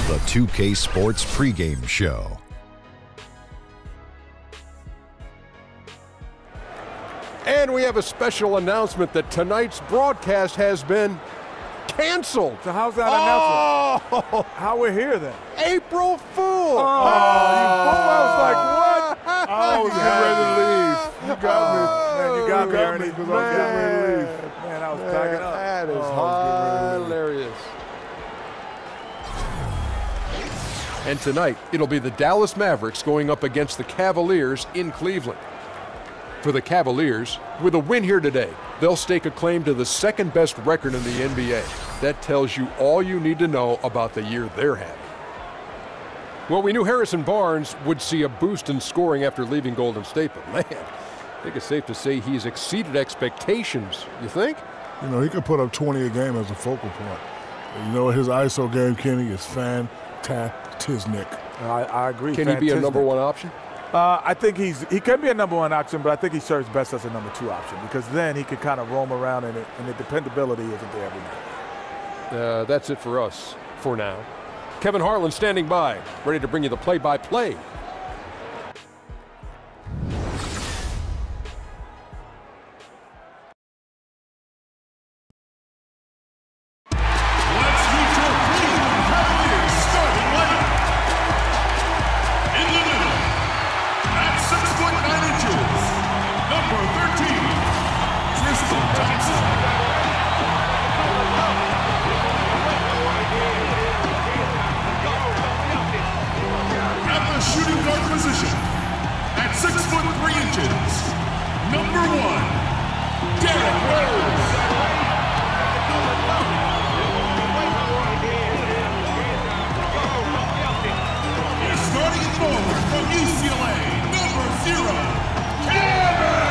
the 2K Sports pregame show. And we have a special announcement that tonight's broadcast has been canceled. So how's that announcement? How we're here then? April Fool! Oh, you fool. I was like, what? I was getting ready to leave. You got me. Man, you got me, Ernie, because I was getting ready to leave. Man, I was packing up. That is hilarious. And tonight, it'll be the Dallas Mavericks going up against the Cavaliers in Cleveland. For the Cavaliers, with a win here today, they'll stake a claim to the second-best record in the NBA. That tells you all you need to know about the year they're having. Well, we knew Harrison Barnes would see a boost in scoring after leaving Golden State, but man, I think it's safe to say he's exceeded expectations. You think? You know, he could put up 20 a game as a focal point. You know, his ISO game, Kenny, is fantastic. I agree. Can he be a number one option? I think he can be a number one option, but I think he serves best as a number two option because then he can kind of roam around and the dependability isn't there every night. That's it for us for now. Kevin Harlan standing by, ready to bring you the play-by-play. Shooting guard position at 6'3", number 1, Derrick Rose. He's starting forward from UCLA, number 0, Kevin.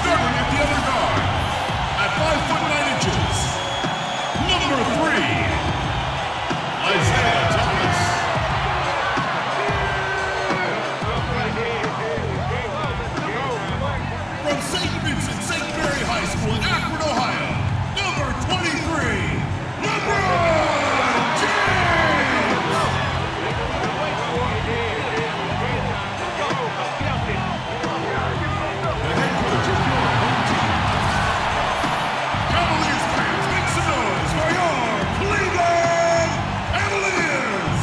Starting at the other guard. 5'9", number 3, Isaiah Thomas. From St. Vincent St. Mary High School in Akron, Ohio, number 23, LeBron James. The head coach of your home team. Cavaliers fans, make some noise for your Cleveland Cavaliers!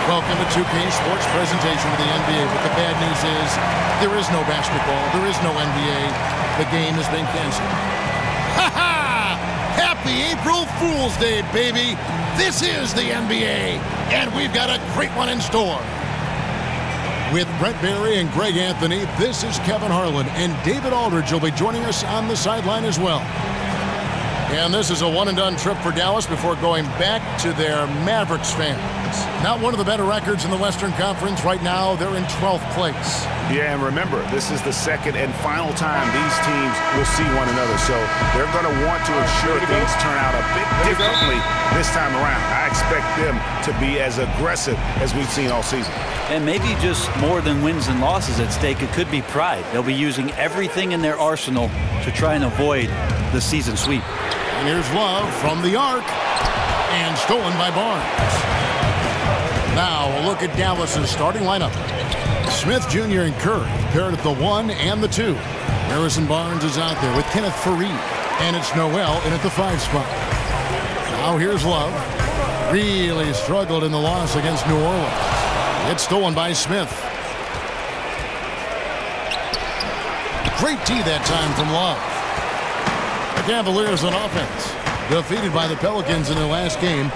Welcome to 2K Sports presentation of the NBA. But the bad news is there is no basketball, there is no NBA. The game has been canceled. Ha ha! Happy April Fool's Day, baby! This is the NBA, and we've got a great one in store. With Brett Barry and Greg Anthony, this is Kevin Harlan, and David Aldridge will be joining us on the sideline as well. And this is a one-and-done trip for Dallas before going back to their Mavericks fans. Not one of the better records in the Western Conference. Right now, they're in 12th place. Yeah, and remember, this is the second and final time these teams will see one another. So they're going to want to ensure things turn out a bit differently this time around. I expect them to be as aggressive as we've seen all season. And maybe just more than wins and losses at stake, it could be pride. They'll be using everything in their arsenal to try and avoid the season sweep. And here's Love from the arc, and stolen by Barnes. Now a look at Dallas's starting lineup. Smith Jr. and Curry paired at the 1 and the 2. Harrison Barnes is out there with Kenneth Faried, and it's Noel in at the 5 spot. Now here's Love. Really struggled in the loss against New Orleans. It's stolen by Smith. Great tee that time from Love. The Cavaliers on offense, defeated by the Pelicans in their last game.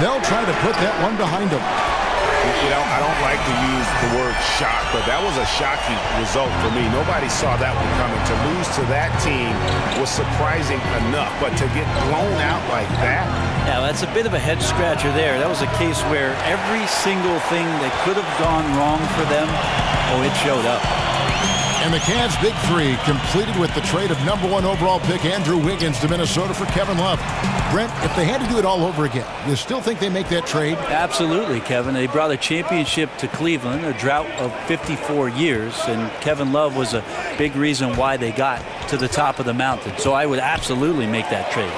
They'll try to put that one behind them. You know, I don't like to use the word shock, but that was a shocking result for me. Nobody saw that one coming. To lose to that team was surprising enough, but to get blown out like that. Yeah, that's a bit of a head scratcher there. That was a case where every single thing that could have gone wrong for them, it showed up. And the Cavs' big three completed with the trade of #1 overall pick Andrew Wiggins to Minnesota for Kevin Love. Brent, if they had to do it all over again, you still think they make that trade? Absolutely, Kevin. They brought a championship to Cleveland, a drought of 54 years, and Kevin Love was a big reason why they got to the top of the mountain. So I would absolutely make that trade.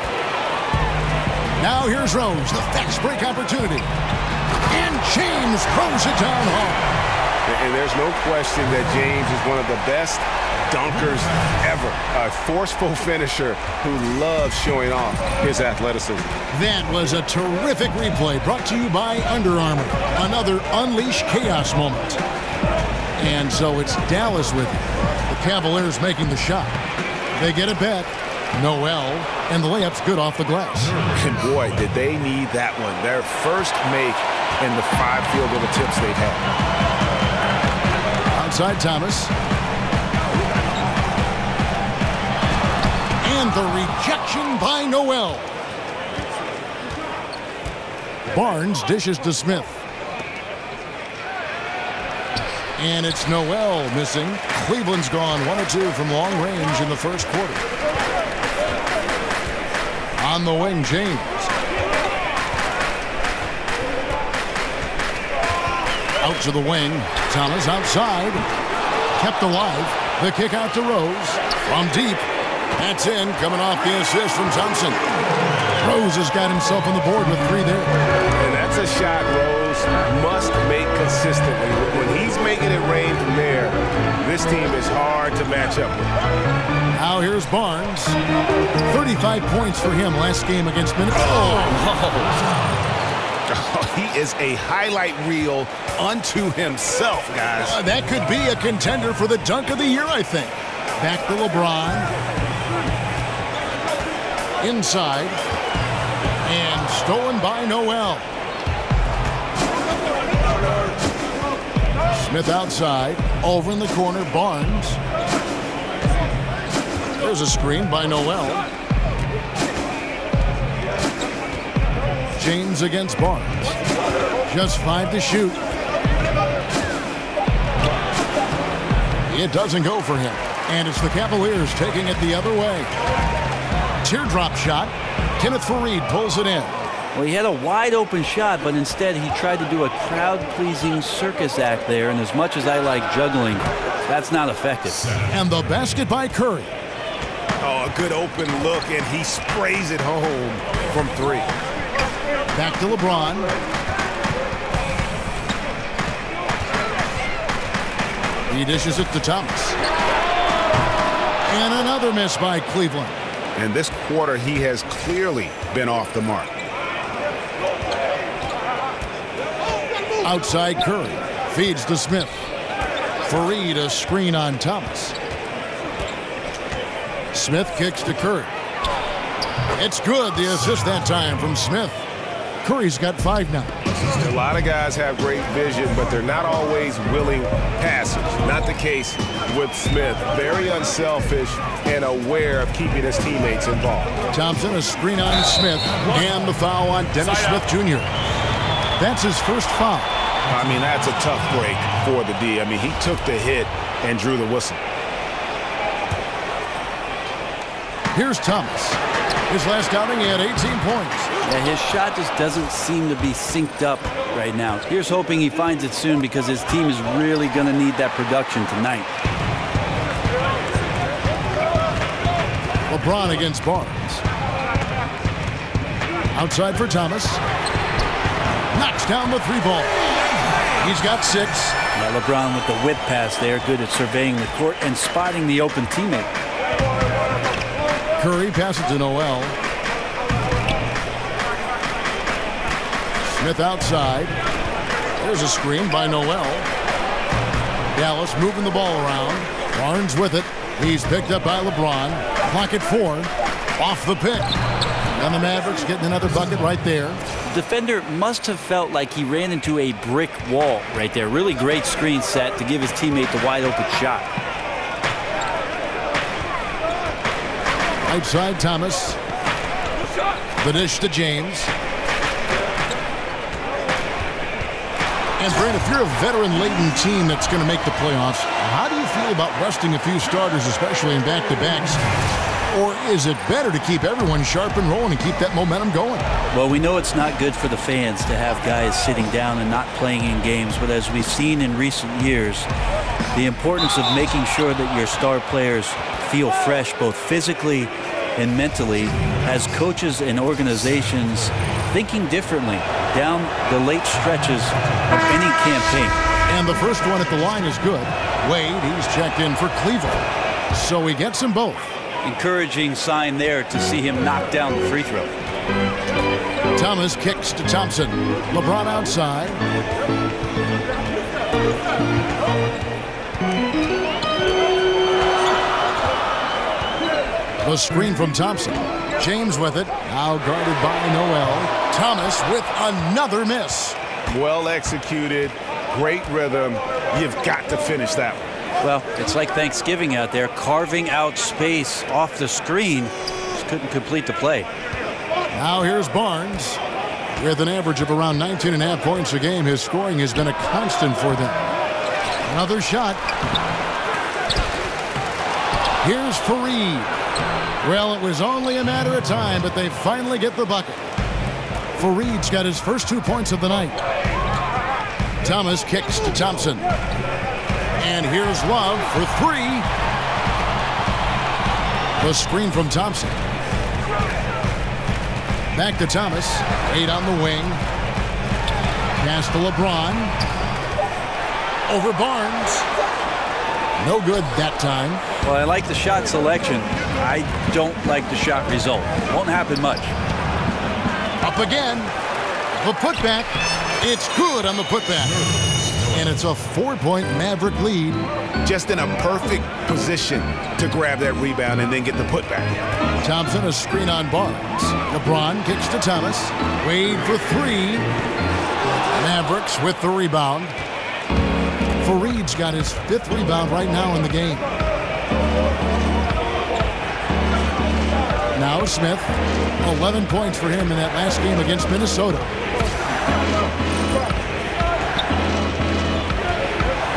Now here's Rose, the fast break opportunity. And James throws it down hard. And there's no question that James is one of the best dunkers ever. A forceful finisher who loves showing off his athleticism. That was a terrific replay brought to you by Under Armour. Another Unleash Chaos moment. And so it's Dallas with it. The Cavaliers making the shot. They get it back. Noel, and the layup's good off the glass. And boy, did they need that one. Their first make in the 5 field goal attempts they've had. Outside Thomas. And the rejection by Noel. Barnes dishes to Smith. And it's Noel missing. Cleveland's gone 1 of 2 from long range in the first quarter. On the wing, James. Out to the wing. Thomas outside. Kept alive. The kick out to Rose. From deep. That's in. Coming off the assist from Thompson. Rose has got himself on the board with 3 there. And that's a shot Rose must make consistently. When he's making it rain from there, this team is hard to match up with. Now here's Barnes. 35 points for him last game against Minnesota. Oh, he is a highlight reel unto himself, guys. That could be a contender for the dunk of the year, I think. Back to LeBron. Inside. And stolen by Noel. Smith outside. Over in the corner, Barnes. There's a screen by Noel. James against Barnes. Just 5 to shoot. It doesn't go for him. And it's the Cavaliers taking it the other way. Teardrop shot. Kenneth Faried pulls it in. Well, he had a wide open shot, but instead he tried to do a crowd-pleasing circus act there. And as much as I like juggling, that's not effective. And the basket by Curry. Oh, a good open look, and he sprays it home from 3. Back to LeBron. He dishes it to Thomas. And another miss by Cleveland. And this quarter, he has clearly been off the mark. Outside Curry. Feeds to Smith. Faried a screen on Thomas. Smith kicks to Curry. It's good. The assist that time from Smith. Curry's got 5 now. A lot of guys have great vision, but they're not always willing passers. Not the case with Smith. Very unselfish and aware of keeping his teammates involved. Thompson, a screen on Smith, and the foul on Dennis Smith Jr. That's his first foul. I mean, that's a tough break for the D. I mean, he took the hit and drew the whistle. Here's Thomas. His last outing, he had 18 points. Yeah, his shot just doesn't seem to be synced up right now. Here's hoping he finds it soon because his team is really going to need that production tonight. LeBron against Barnes. Outside for Thomas. Knocks down the 3 ball. He's got 6. Yeah, LeBron with the whip pass there, good at surveying the court and spotting the open teammate. Curry passes to Noel. Smith outside. There's a screen by Noel. Dallas moving the ball around. Barnes with it. He's picked up by LeBron. Clock at 4. Off the pick. And the Mavericks getting another bucket right there. The defender must have felt like he ran into a brick wall right there. Really great screen set to give his teammate the wide open shot. Outside Thomas. The dish to James. And Brent, if you're a veteran-laden team that's going to make the playoffs, how do you feel about resting a few starters, especially in back-to-backs? Or is it better to keep everyone sharp and rolling and keep that momentum going? Well, we know it's not good for the fans to have guys sitting down and not playing in games, but as we've seen in recent years, the importance of making sure that your star players feel fresh both physically and mentally has coaches and organizations thinking differently down the late stretches of any campaign. And the first one at the line is good. Wade, he's checked in for Cleveland. So he gets them both. Encouraging sign there to see him knock down the free throw. Thomas kicks to Thompson. LeBron outside. The screen from Thompson. James with it. Now guarded by Noel. Thomas with another miss. Well executed. Great rhythm. You've got to finish that one. Well, it's like Thanksgiving out there, carving out space off the screen. Just couldn't complete the play. Now here's Barnes. With an average of around 19.5 points a game, his scoring has been a constant for them. Another shot. Here's Fareed. Well, it was only a matter of time, but they finally get the bucket. Fareed's got his first 2 points of the night. Thomas kicks to Thompson. And here's Love for three. The screen from Thompson. Back to Thomas. 8 on the wing. Pass to LeBron. Over Barnes. No good that time. Well, I like the shot selection. I don't like the shot result. Won't happen much. Up again. The putback. It's good on the putback. And it's a 4-point Maverick lead. Just in a perfect position to grab that rebound and then get the putback. Thompson, a screen on Barnes. LeBron kicks to Thomas. Wade for three. Mavericks with the rebound. Fareed's got his 5th rebound right now in the game. Now Smith. 11 points for him in that last game against Minnesota.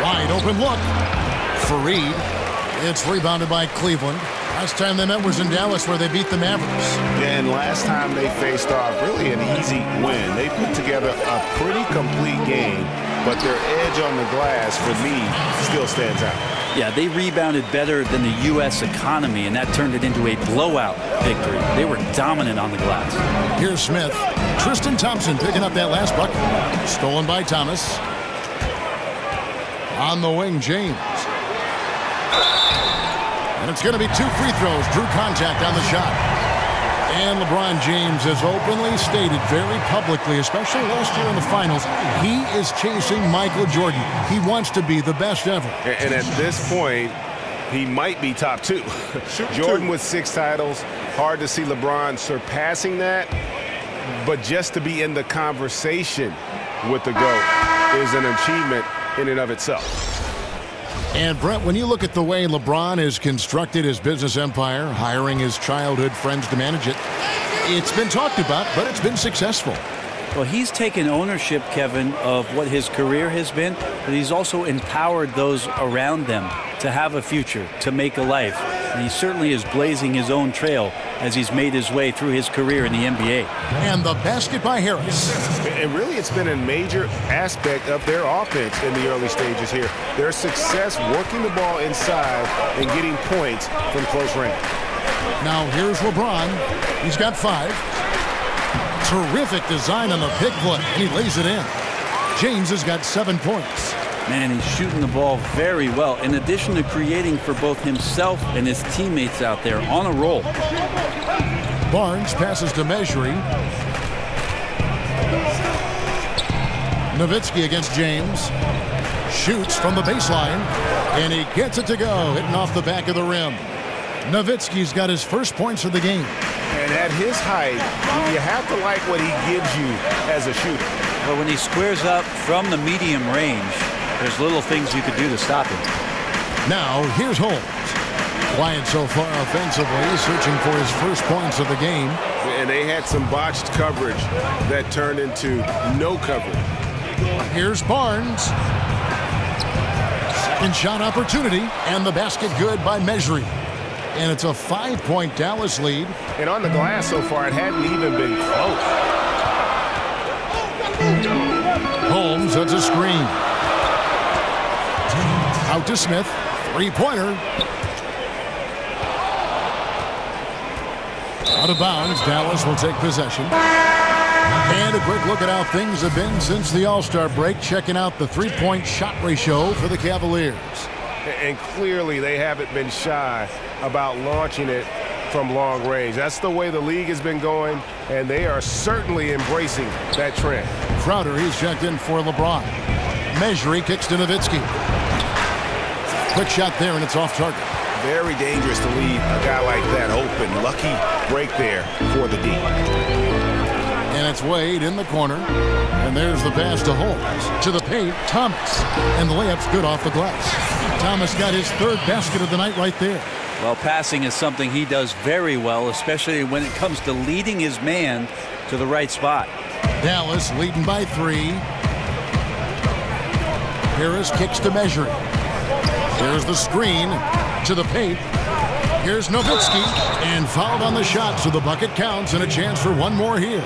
Wide open look. Fareed. It's rebounded by Cleveland. Last time they met was in Dallas where they beat the Mavericks. Yeah, and last time they faced off, really an easy win. They put together a pretty complete game, but their edge on the glass, for me, still stands out. Yeah, they rebounded better than the U.S. economy, and that turned it into a blowout victory. They were dominant on the glass. Here's Smith. Tristan Thompson picking up that last bucket. Stolen by Thomas. On the wing, James. And it's going to be 2 free throws. Drew contact on the shot. And LeBron James has openly stated very publicly, especially last year in the finals, he is chasing Michael Jordan. He wants to be the best ever. And at this point, he might be top 2. Jordan with 6 titles. Hard to see LeBron surpassing that. But just to be in the conversation with the GOAT is an achievement in and of itself. And Brent, when you look at the way LeBron has constructed his business empire, hiring his childhood friends to manage it, it's been talked about, but it's been successful. Well, he's taken ownership, Kevin, of what his career has been, but he's also empowered those around them to have a future, to make a life. And he certainly is blazing his own trail as he's made his way through his career in the NBA. And the basket by Harris. And really, it's been a major aspect of their offense in the early stages here. Their success working the ball inside and getting points from close range. Now here's LeBron. He's got 5. Terrific design on the pick foot. He lays it in. James has got 7 points. Man, he's shooting the ball very well, in addition to creating for both himself and his teammates out there on a roll. Barnes passes to Measury. Nowitzki against James. Shoots from the baseline, and he gets it to go, hitting off the back of the rim. Nowitzki's got his first points of the game. And at his height, you have to like what he gives you as a shooter. Well, when he squares up from the medium range, there's little things you could do to stop him. Now, here's Holmes. Quiet so far offensively, searching for his first points of the game. And they had some botched coverage that turned into no coverage. Here's Barnes. Second shot opportunity, and the basket good by Mejri. And it's a 5-point Dallas lead. And on the glass so far, it hadn't even been close. Holmes sets a screen. Out to Smith. Three-pointer. Out of bounds. Dallas will take possession. And a quick look at how things have been since the All-Star break. Checking out the three-point shot ratio for the Cavaliers. And clearly they haven't been shy about launching it from long range. That's the way the league has been going, and they are certainly embracing that trend. Crowder, he's checked in for LeBron. Mejri kicks to Nowitzki. Quick shot there, and it's off target. Very dangerous to leave a guy like that open. Lucky break there for the D. And it's Wade in the corner. And there's the pass to Holmes. To the paint, Thomas. And the layup's good off the glass. Thomas got his third basket of the night right there. Well, passing is something he does very well, especially when it comes to leading his man to the right spot. Dallas leading by 3. Harris kicks to Mejri. Here's the screen to the paint. Here's Nowitzki, and fouled on the shot, so the bucket counts, and a chance for one more here.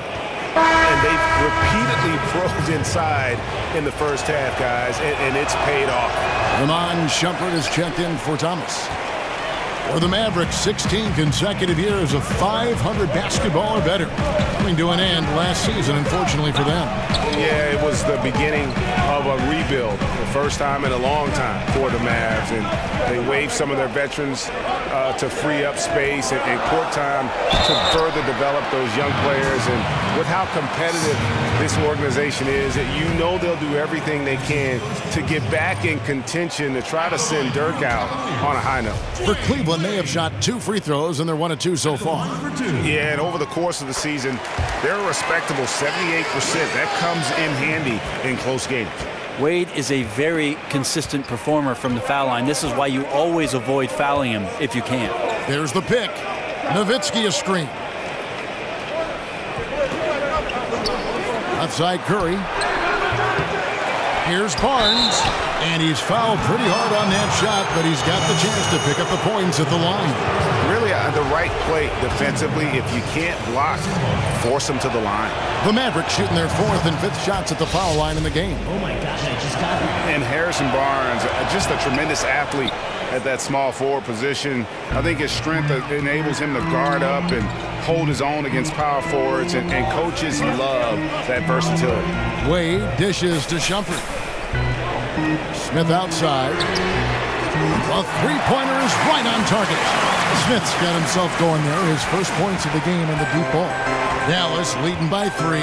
And they've repeatedly probed inside in the first half, guys, and it's paid off. Ramon Shumpert is checked in for Thomas. For the Mavericks, 16 consecutive years of 500 basketball or better. Coming to an end last season, unfortunately for them. Yeah, it was the beginning of a rebuild. The first time in a long time for the Mavs. And they waived some of their veterans to free up space and court time to further develop those young players. And with how competitive this organization is, you know they'll do everything they can to get back in contention to try to send Dirk out on a high note. For Cleveland, they have shot 2 free throws, and they're 1 of 2 so far. Yeah, and over the course of the season, they're a respectable 78%. That comes in handy in close games. Wade is a very consistent performer from the foul line. This is why you always avoid fouling him if you can. There's the pick. Nowitzki a screen. Outside Curry. Here's Barnes. And he's fouled pretty hard on that shot, but he's got the chance to pick up the points at the line. Really the right play defensively. If you can't block, force them to the line. The Mavericks shooting their 4th and 5th shots at the foul line in the game. Oh my gosh, I just got it. And Harrison Barnes, just a tremendous athlete at that small forward position. I think his strength enables him to guard up and hold his own against power forwards, and coaches love that versatility. Wade dishes to Shumpert. Smith outside. A three-pointer is right on target. Smith's got himself going there. His first points of the game in the deep ball. Dallas leading by 3.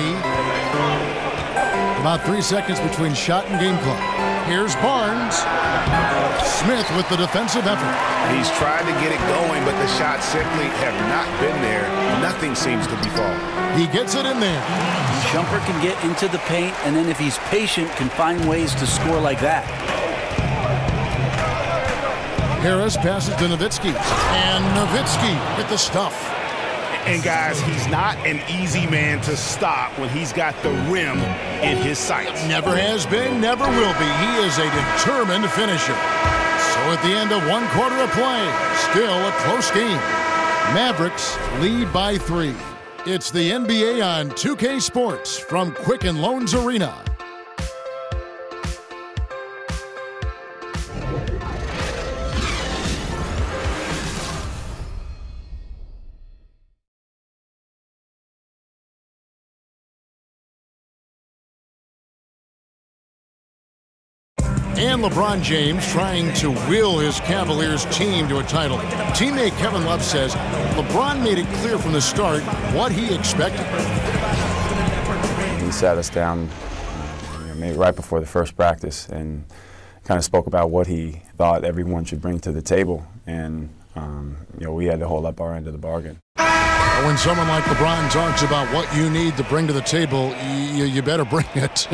About 3 seconds between shot and game clock. Here's Barnes. Smith with the defensive effort. He's tried to get it going, but the shots simply have not been there. Nothing seems to be falling. He gets it in there. Shumpert can get into the paint, and then if he's patient, can find ways to score like that. Harris passes to Nowitzki. And Nowitzki hit the stuff. And guys, he's not an easy man to stop when he's got the rim in his sights. Never has been, never will be. He is a determined finisher. So at the end of 1 quarter of play, still a close game. Mavericks lead by 3. It's the NBA on 2K Sports from Quicken Loans Arena. And LeBron James trying to will his Cavaliers team to a title. Teammate Kevin Love says LeBron made it clear from the start what he expected. He sat us down maybe right before the first practice and kind of spoke about what he thought everyone should bring to the table. And, we had to hold up our end of the bargain. When someone like LeBron talks about what you need to bring to the table, you better bring it.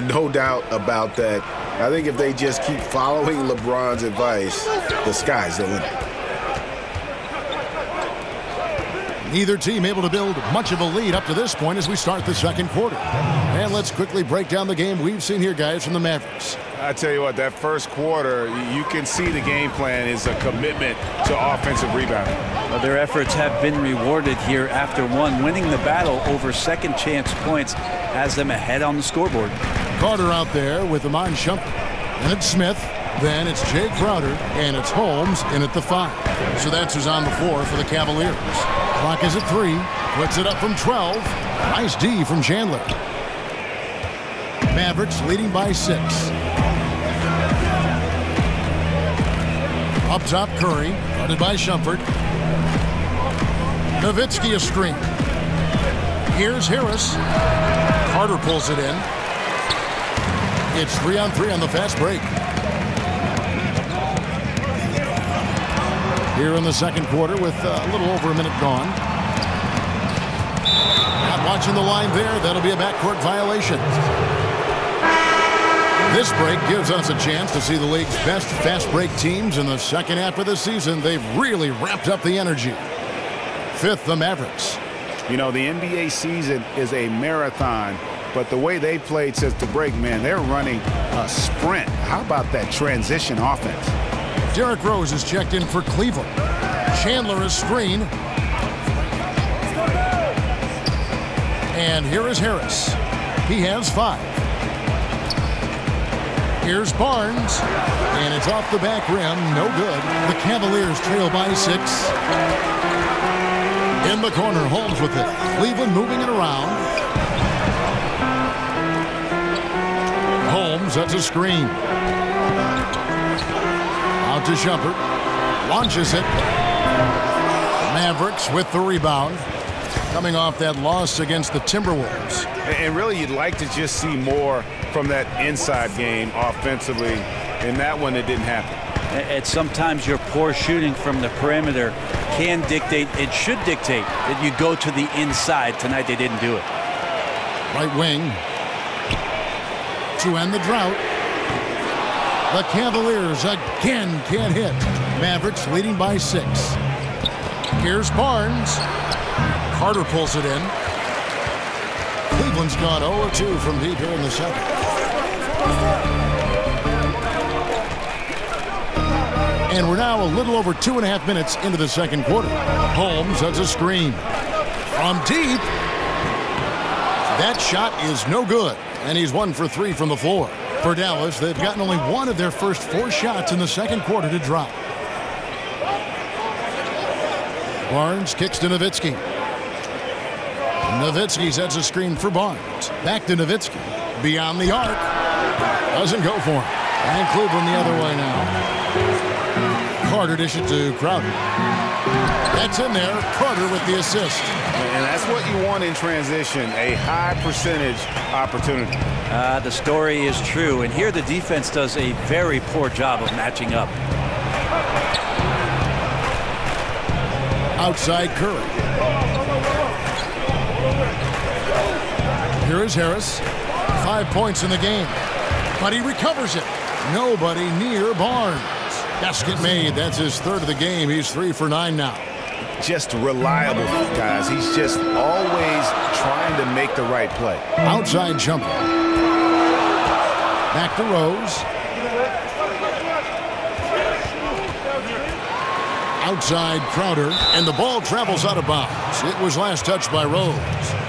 No doubt about that. I think if they just keep following LeBron's advice, the sky's the limit. Neither team able to build much of a lead up to this point as we start the second quarter. And let's quickly break down the game we've seen here, guys, from the Mavericks. I tell you what, that first quarter, you can see the game plan is a commitment to offensive rebounding. Well, their efforts have been rewarded here after one. Winning the battle over second chance points has them ahead on the scoreboard. Carter out there with Iman Shumpert. And it's Smith. Then it's Jay Crowder. And it's Holmes in at the 5. So that's who's on the floor for the Cavaliers. Clock is at 3. Puts it up from 12. Nice D from Chandler. Mavericks leading by 6. Up top, Curry, guarded by Shumpert. Nowitzki a screen. Here's Harris. Carter pulls it in. It's 3-on-3 on the fast break. Here in the second quarter with a little over a minute gone. Not watching the line there. That'll be a backcourt violation. This break gives us a chance to see the league's best fast break teams in the second half of the season. They've really ramped up the energy. 5th, the Mavericks. You know, the NBA season is a marathon, but the way they played since the break, man, they're running a sprint. How about that transition offense? Derrick Rose is checked in for Cleveland. Chandler is screen. And here is Harris. He has 5. Here's Barnes, and it's off the back rim, no good. The Cavaliers trail by 6. In the corner, Holmes with it. Cleveland moving it around. Holmes, that's a screen. Out to Shumpert. Launches it. Mavericks with the rebound. Coming off that loss against the Timberwolves. And really, you'd like to just see more from that inside game offensively. In that one, it didn't happen. And sometimes your poor shooting from the perimeter can dictate, it should dictate that you go to the inside. Tonight they didn't do it. Right wing. To end the drought. The Cavaliers again can't hit. Mavericks leading by 6. Here's Barnes. Carter pulls it in. Cleveland's gone 0-2 from deep here in the second. And we're now a little over 2.5 minutes into the second quarter. Holmes has a screen. From deep. That shot is no good. And he's 1 for 3 from the floor. For Dallas, they've gotten only one of their first 4 shots in the second quarter to drop. Barnes kicks to Nowitzki. Nowitzki sets a screen for Barnes. Back to Nowitzki. Beyond the arc. Doesn't go for him. And Cleveland the other way now. Carter dishes to Crowder. That's in there. Carter with the assist. And that's what you want in transition, a high percentage opportunity. The story is true. And here the defense does a very poor job of matching up. Outside Curry. Here is Harris. 5 points in the game. But he recovers it. Nobody near Barnes. Basket made. That's his 3rd of the game. He's 3 for 9 now. Just reliable, guys. He's just always trying to make the right play. Outside jumper. Back to Rose. Outside Crowder. And the ball travels out of bounds. It was last touched by Rose.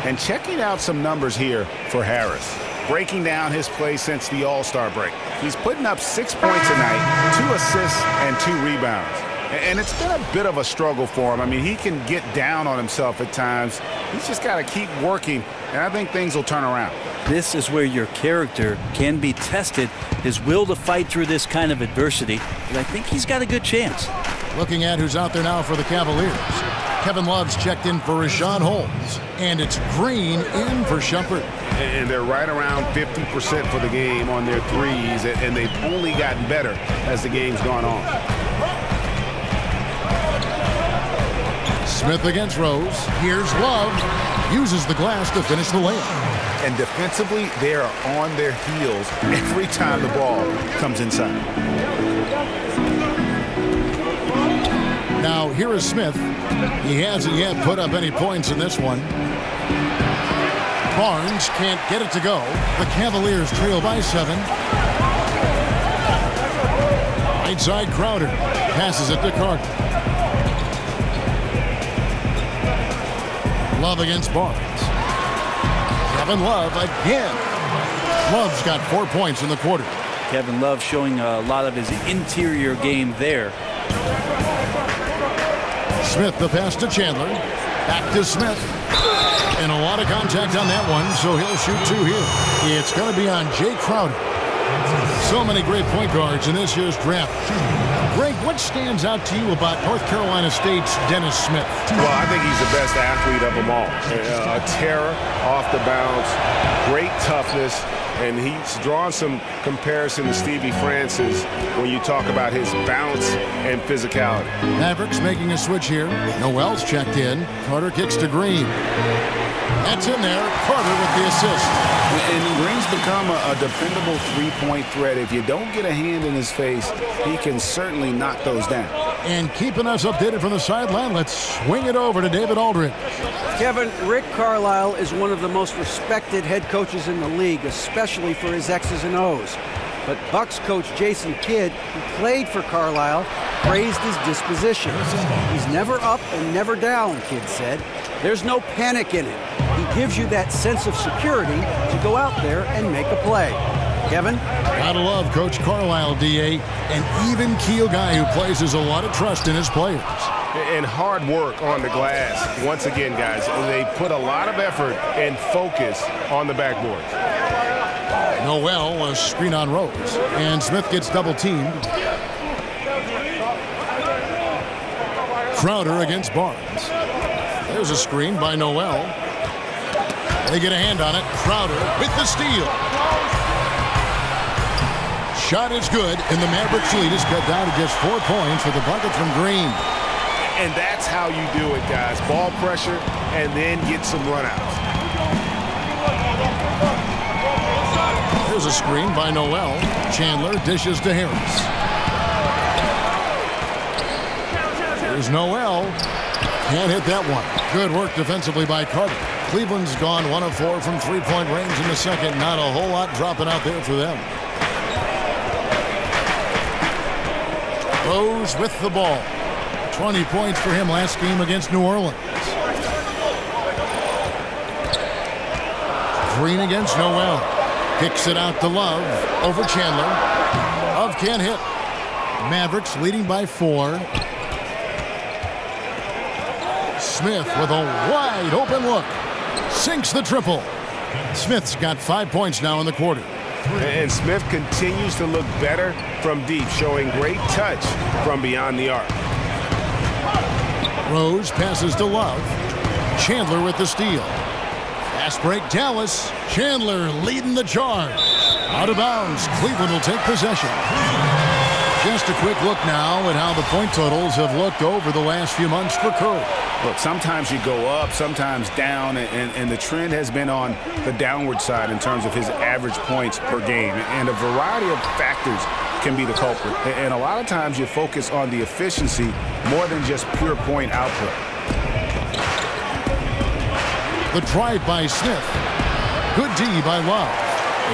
And checking out some numbers here for Harris. Breaking down his play since the All-Star break. He's putting up 6 points a night, 2 assists, and 2 rebounds. And it's been a bit of a struggle for him. I mean, he can get down on himself at times. He's just got to keep working, and I think things will turn around. This is where your character can be tested, his will to fight through this kind of adversity. And I think he's got a good chance. Looking at who's out there now for the Cavaliers. Kevin Love's checked in for Rashawn Holmes. And it's Green in for Shumpert. And they're right around 50% for the game on their threes, and they've only gotten better as the game's gone on. Smith against Rose. Here's Love. Uses the glass to finish the layup. And defensively, they are on their heels every time the ball comes inside. Now, here is Smith. He hasn't yet put up any points in this one. Barnes can't get it to go. The Cavaliers trail by 7. Right side, Crowder passes it to Carter. Love against Barnes. Kevin Love again. Love's got 4 points in the quarter. Kevin Love showing a lot of his interior game there. Smith the pass to Chandler. Back to Smith. And a lot of contact on that one, so he'll shoot 2 here. It's going to be on Jay Crowder. So many great point guards in this year's draft. Greg, what stands out to you about North Carolina State's Dennis Smith? Well, I think he's the best athlete of them all. A terror off the bounce, great toughness, and he's drawn some comparison to Stevie Francis when you talk about his bounce and physicality. Mavericks making a switch here. Noel's checked in. Carter kicks to Green. That's in there. Carter with the assist. And Green's become a dependable three-point threat. If you don't get a hand in his face, he can certainly knock those down. And keeping us updated from the sideline, let's swing it over to David Aldridge. Kevin, Rick Carlisle is one of the most respected head coaches in the league, especially for his X's and O's. But Bucks coach Jason Kidd, who played for Carlisle, praised his disposition. He's never up and never down, Kidd said. There's no panic in it. He gives you that sense of security to go out there and make a play. Kevin? Gotta love Coach Carlisle, D.A., an even-keel guy who places a lot of trust in his players. And hard work on the glass. Once again, guys, they put a lot of effort and focus on the backboard. Noel, a screen on Rose. And Smith gets double-teamed. Crowder against Barnes. There's a screen by Noel. They get a hand on it. Crowder with the steal. Shot is good, and the Mavericks lead is cut down to just 4 points with a bucket from Green. And that's how you do it, guys. Ball pressure and then get some runouts. There's a screen by Noel. Chandler dishes to Harris. There's Noel. Can't hit that one. Good work defensively by Carter. Cleveland's gone 1 of 4 from three-point range in the second. Not a whole lot dropping out there for them. Rose with the ball. 20 points for him last game against New Orleans. Green against Noel. Kicks it out to Love. Over Chandler. Love can't hit. Mavericks leading by 4. Smith with a wide open look. Sinks the triple. Smith's got 5 points now in the quarter. And Smith continues to look better from deep, showing great touch from beyond the arc. Rose passes to Love. Chandler with the steal. Fast break, Dallas. Chandler leading the charge. Out of bounds. Cleveland will take possession. Just a quick look now at how the point totals have looked over the last few months for Curry. Look, sometimes you go up, sometimes down, and the trend has been on the downward side in terms of his average points per game. And a variety of factors can be the culprit. And a lot of times you focus on the efficiency more than just pure point output. The drive by Smith. Good D by Love.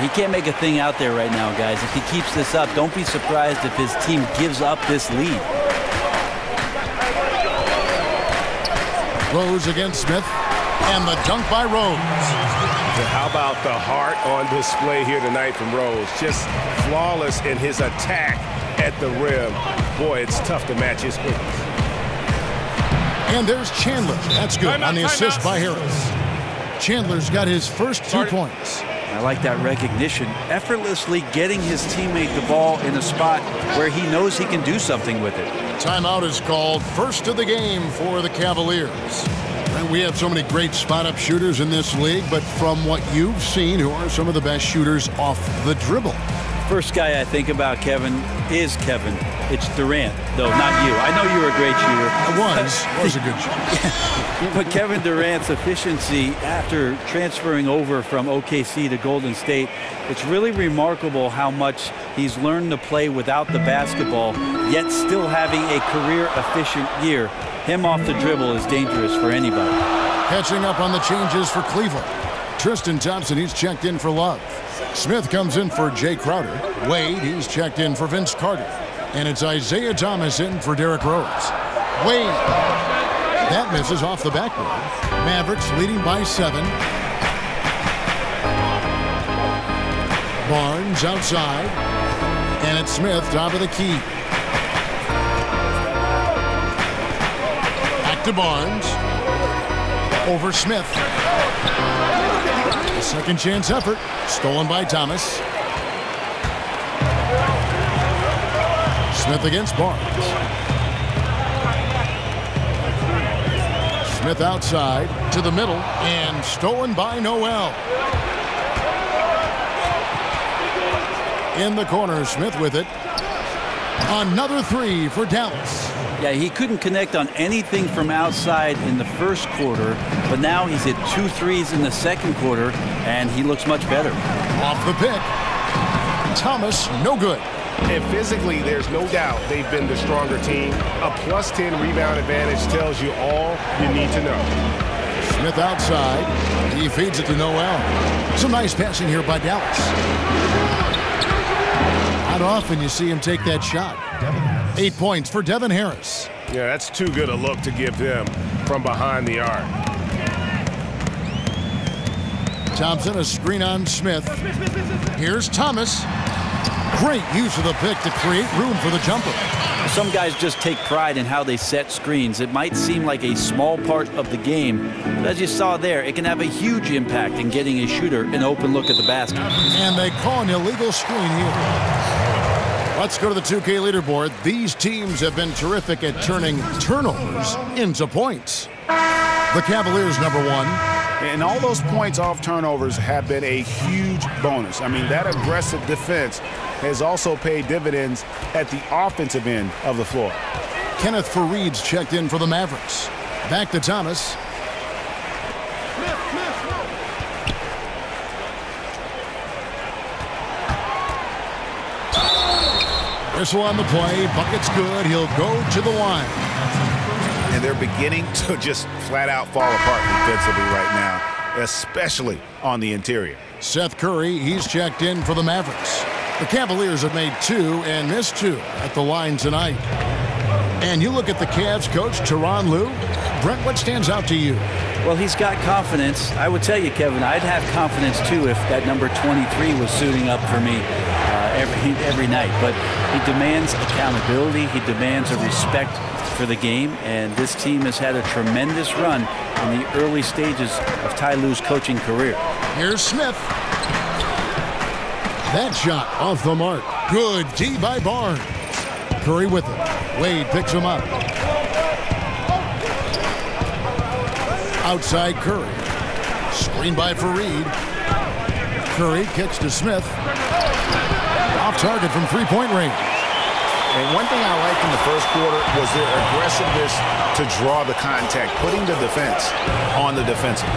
He can't make a thing out there right now, guys. If he keeps this up, don't be surprised if his team gives up this lead. Rose against Smith. And the dunk by Rose. How about the heart on display here tonight from Rose? Just flawless in his attack at the rim. Boy, it's tough to match his quickness. And there's Chandler. That's good on the assist by Harris. Chandler's got his first 2 points. I like that recognition. Effortlessly getting his teammate the ball in a spot where he knows he can do something with it. Timeout is called. First of the game for the Cavaliers. And we have so many great spot-up shooters in this league, but from what you've seen, who are some of the best shooters off the dribble? first guy I think about, Kevin, is Kevin. It's Durant, though, not you. I know you were a great shooter. I was a good shooter. But Kevin Durant's efficiency after transferring over from OKC to Golden State, it's really remarkable how much he's learned to play without the basketball, yet still having a career-efficient year. Him off the dribble is dangerous for anybody. Catching up on the changes for Cleveland. Tristan Thompson, he's checked in for Love. Smith comes in for Jay Crowder. Wade, he's checked in for Vince Carter. And it's Isaiah Thomas in for Derrick Rose. Wade. That misses off the backboard. Mavericks leading by 7. Barnes outside. And it's Smith top of the key. Back to Barnes. Over Smith. A second chance effort. Stolen by Thomas. Smith against Barnes. Smith outside to the middle and stolen by Noel. In the corner, Smith with it. Another 3 for Dallas. Yeah, he couldn't connect on anything from outside in the first quarter, but now he's hit 2 threes in the second quarter, and he looks much better. Off the pick. Thomas, no good. And physically, there's no doubt they've been the stronger team. A +10 rebound advantage tells you all you need to know. Smith outside. He feeds it to Noel. Some nice passing here by Dallas. Not often you see him take that shot. 8 points for Devin Harris. Yeah, that's too good a look to give them from behind the arc. Thompson, a screen on Smith. Here's Thomas. Great use of the pick to create room for the jumper. Some guys just take pride in how they set screens. It might seem like a small part of the game, but as you saw there, it can have a huge impact in getting a shooter an open look at the basket. And they call an illegal screen here. Let's go to the 2K leaderboard. These teams have been terrific at turning turnovers into points. The Cavaliers, number 1. And all those points off turnovers have been a huge bonus. I mean, that aggressive defense has also paid dividends at the offensive end of the floor. Kenneth Fareed's checked in for the Mavericks. Back to Thomas. Whistle on the play. Bucket's good. He'll go to the line. And they're beginning to just flat out fall apart defensively right now, especially on the interior. Seth Curry, he's checked in for the Mavericks. The Cavaliers have made 2 and missed 2 at the line tonight. And you look at the Cavs coach, Tyronn Lue. Brent, what stands out to you? Well, he's got confidence. I would tell you, Kevin, I'd have confidence too if that number 23 was suiting up for me every night. But he demands accountability. He demands a respect for the game. And this team has had a tremendous run in the early stages of Ty Lue's coaching career. Here's Smith. That shot off the mark. Good D by Barnes. Curry with it. Wade picks him up. Outside Curry. Screen by Fareed. Curry kicks to Smith. Off target from three-point range. And one thing I liked in the first quarter was their aggressiveness to draw the contact, putting the defense on the defensive.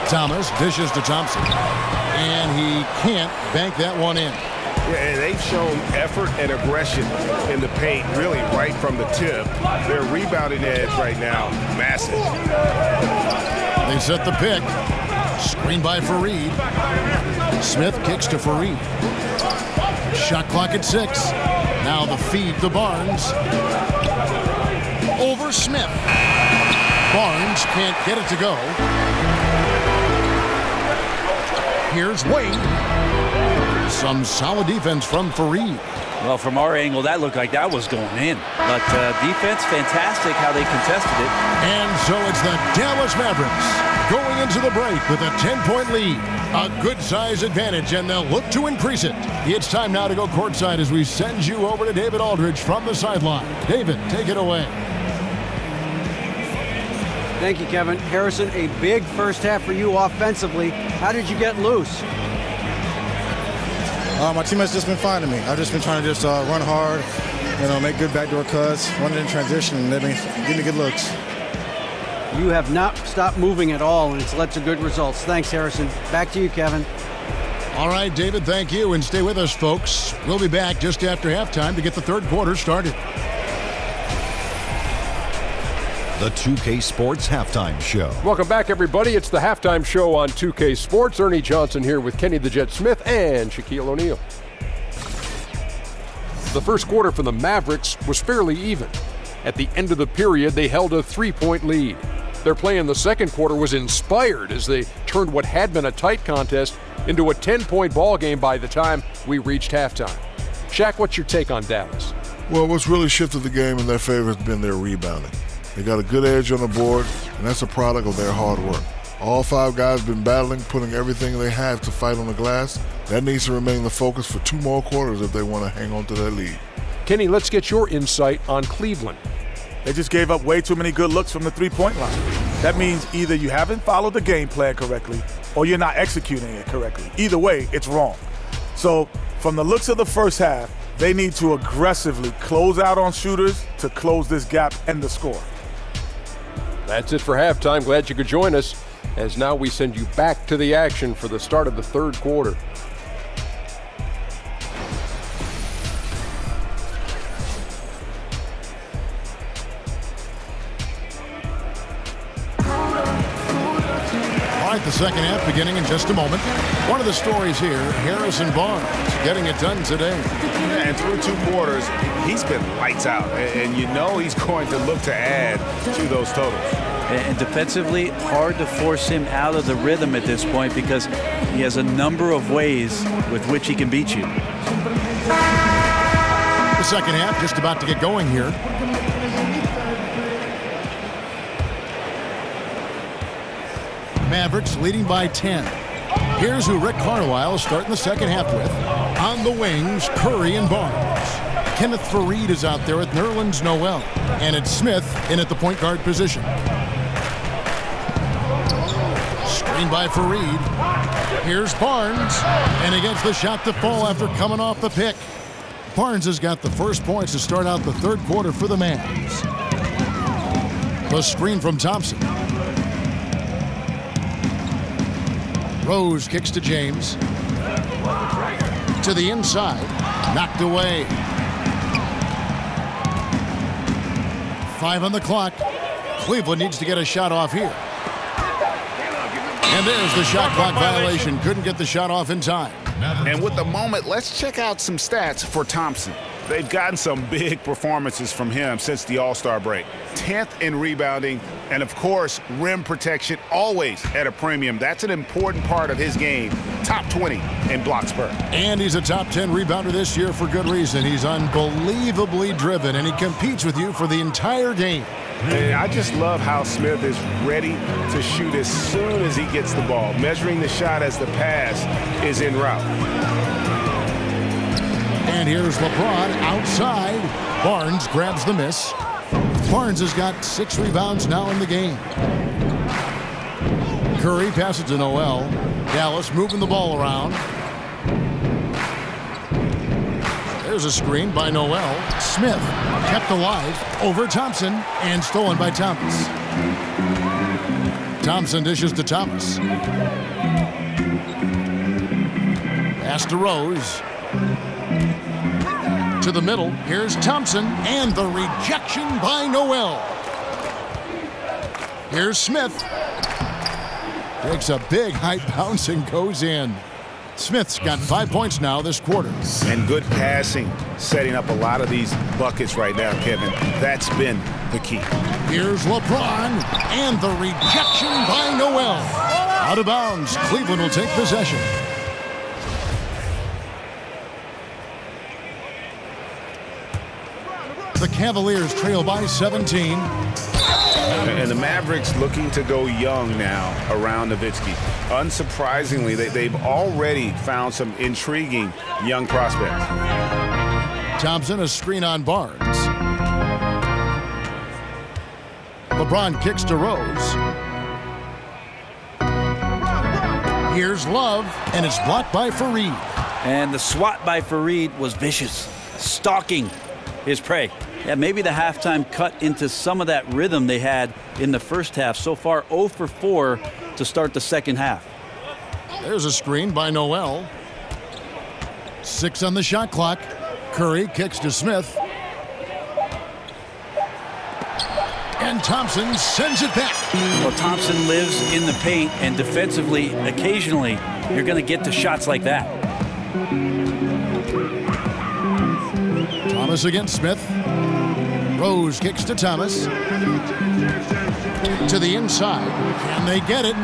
Thomas dishes to Thompson. And he can't bank that one in. Yeah, and they've shown effort and aggression in the paint, really right from the tip. Their rebounding edge right now, massive. They set the pick. Screen by Fareed. Smith kicks to Fareed. Shot clock at 6. Now the feed to Barnes. Over Smith. Barnes can't get it to go. Here's Wade. Some solid defense from Fareed. Well, from our angle, that looked like that was going in. But defense, fantastic how they contested it. And so it's the Dallas Mavericks going into the break with a 10-point lead. A good-size advantage, and they'll look to increase it. It's time now to go courtside as we send you over to David Aldridge from the sideline. David, take it away. Thank you, Kevin. Harrison, a big first half for you offensively. How did you get loose? My teammates just been fine to me. I've just been trying to run hard, make good backdoor cuts, run it in transition, and they've been giving me good looks. You have not stopped moving at all, and it's led to good results. Thanks, Harrison. Back to you, Kevin. All right, David, thank you, and stay with us, folks. We'll be back just after halftime to get the third quarter started. The 2K Sports Halftime Show. Welcome back, everybody. It's the halftime show on 2K Sports. Ernie Johnson here with Kenny the Jet Smith and Shaquille O'Neal. The first quarter for the Mavericks was fairly even. At the end of the period, they held a 3-point lead. Their play in the second quarter was inspired as they turned what had been a tight contest into a 10-point ball game by the time we reached halftime. Shaq, what's your take on Dallas? Well, what's really shifted the game in their favor has been their rebounding. They got a good edge on the board, and that's a product of their hard work. All 5 guys have been battling, putting everything they have to fight on the glass. That needs to remain the focus for 2 more quarters if they want to hang on to that lead. Kenny, let's get your insight on Cleveland. They just gave up way too many good looks from the three-point line. That means either you haven't followed the game plan correctly or you're not executing it correctly. Either way, it's wrong. So from the looks of the first half, they need to aggressively close out on shooters to close this gap and the score. That's it for halftime. Glad you could join us, as now we send you back to the action for the start of the third quarter. The second half beginning in just a moment. One of the stories here, Harrison Barnes getting it done today. Yeah, and through 2 quarters, he's been lights out. And you know he's going to look to add to those totals. And defensively, hard to force him out of the rhythm at this point because he has a number of ways with which he can beat you. The second half just about to get going here. Mavericks leading by 10. Here's who Rick Carlisle is starting the second half with. On the wings, Curry and Barnes. Kenneth Faried is out there with Nerlens Noel. And it's Smith in at the point guard position. Screen by Faried. Here's Barnes. And he gets the shot to fall after coming off the pick. Barnes has got the first points to start out the third quarter for the Mavs. The screen from Thompson. Rose kicks to James. To the inside. Knocked away. 5 on the clock. Cleveland needs to get a shot off here. And there's the shot clock violation. Couldn't get the shot off in time. And with the moment, let's check out some stats for Thompson. They've gotten some big performances from him since the All-Star break. 10th in rebounding, and of course, rim protection always at a premium. That's an important part of his game. Top 20 in block spurt. And he's a top 10 rebounder this year for good reason. He's unbelievably driven, and he competes with you for the entire game. And I just love how Smith is ready to shoot as soon as he gets the ball, measuring the shot as the pass is en route. And here's LeBron outside. Barnes grabs the miss. Barnes has got 6 rebounds now in the game. Curry passes to Noel. Dallas moving the ball around. There's a screen by Noel. Smith kept alive over Thompson and stolen by Thomas. Thompson dishes to Thomas. Pass to Rose. To the middle. Here's Thompson and the rejection by Noel. Here's Smith. Takes a big high bounce and goes in. Smith's got 5 points now this quarter. And good passing, setting up a lot of these buckets right now, Kevin. That's been the key. Here's LeBron and the rejection by Noel. Out of bounds. Cleveland will take possession. The Cavaliers trail by 17. And the Mavericks looking to go young now around Nowitzki. Unsurprisingly, they've already found some intriguing young prospects. Thompson, a screen on Barnes. LeBron kicks to Rose. Here's Love, and it's blocked by Faried. And the swat by Fareed was vicious, stalking his prey. Yeah, maybe the halftime cut into some of that rhythm they had in the first half. So far, 0 for 4 to start the second half. There's a screen by Noel. 6 on the shot clock. Curry kicks to Smith. And Thompson sends it back. Well, Thompson lives in the paint, and defensively, occasionally, you're going to get to shots like that. Thomas against Smith. Rose kicks to Thomas. To the inside. Can they get it?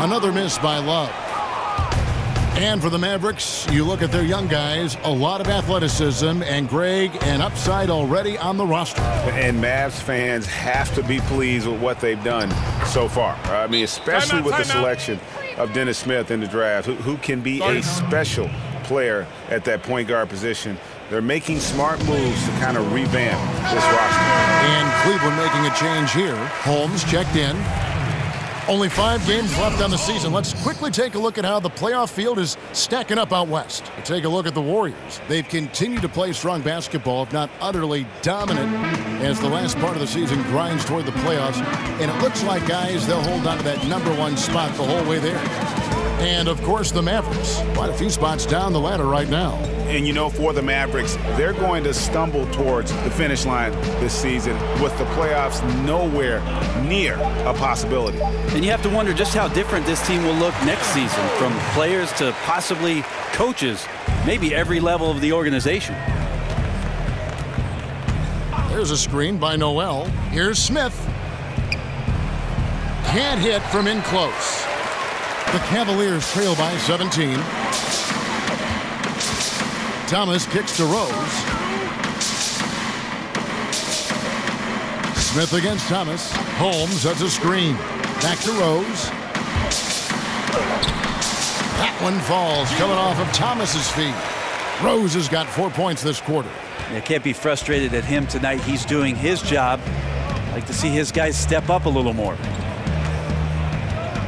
Another miss by Love. And for the Mavericks, you look at their young guys, a lot of athleticism, and Greg, an upside already on the roster. And Mavs fans have to be pleased with what they've done so far. I mean, especially with the selection of Dennis Smith in the draft, who can be a special player at that point guard position. They're making smart moves to kind of revamp this roster. And Cleveland making a change here. Holmes checked in. Only 5 games left on the season. Let's quickly take a look at how the playoff field is stacking up out west. We'll take a look at the Warriors. They've continued to play strong basketball, if not utterly dominant, as the last part of the season grinds toward the playoffs. And it looks like, guys, they'll hold on to that #1 spot the whole way there. And, of course, the Mavericks. Quite a few spots down the ladder right now. And, you know, for the Mavericks, they're going to stumble towards the finish line this season with the playoffs nowhere near a possibility. And you have to wonder just how different this team will look next season, from players to possibly coaches, maybe every level of the organization. There's a screen by Noel. Here's Smith. Can't hit from in close. The Cavaliers trail by 17. Thomas kicks to Rose. Smith against Thomas. Holmes, that's a screen. Back to Rose. That one falls, coming off of Thomas's feet. Rose has got 4 points this quarter. You can't be frustrated at him tonight. He's doing his job. I'd like to see his guys step up a little more.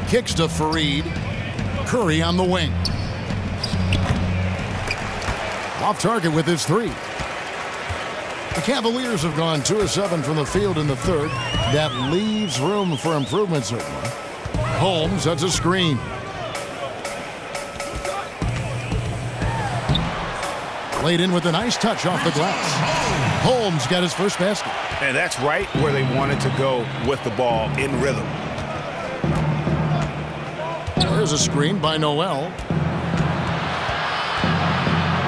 Kicks to Fareed. Curry on the wing. Off target with his 3. The Cavaliers have gone 2 of 7 from the field in the third. That leaves room for improvement, certainly. Holmes, that's a screen. Played in with a nice touch off the glass. Holmes got his first basket. And that's right where they wanted to go with the ball, in rhythm. There's a screen by Noel.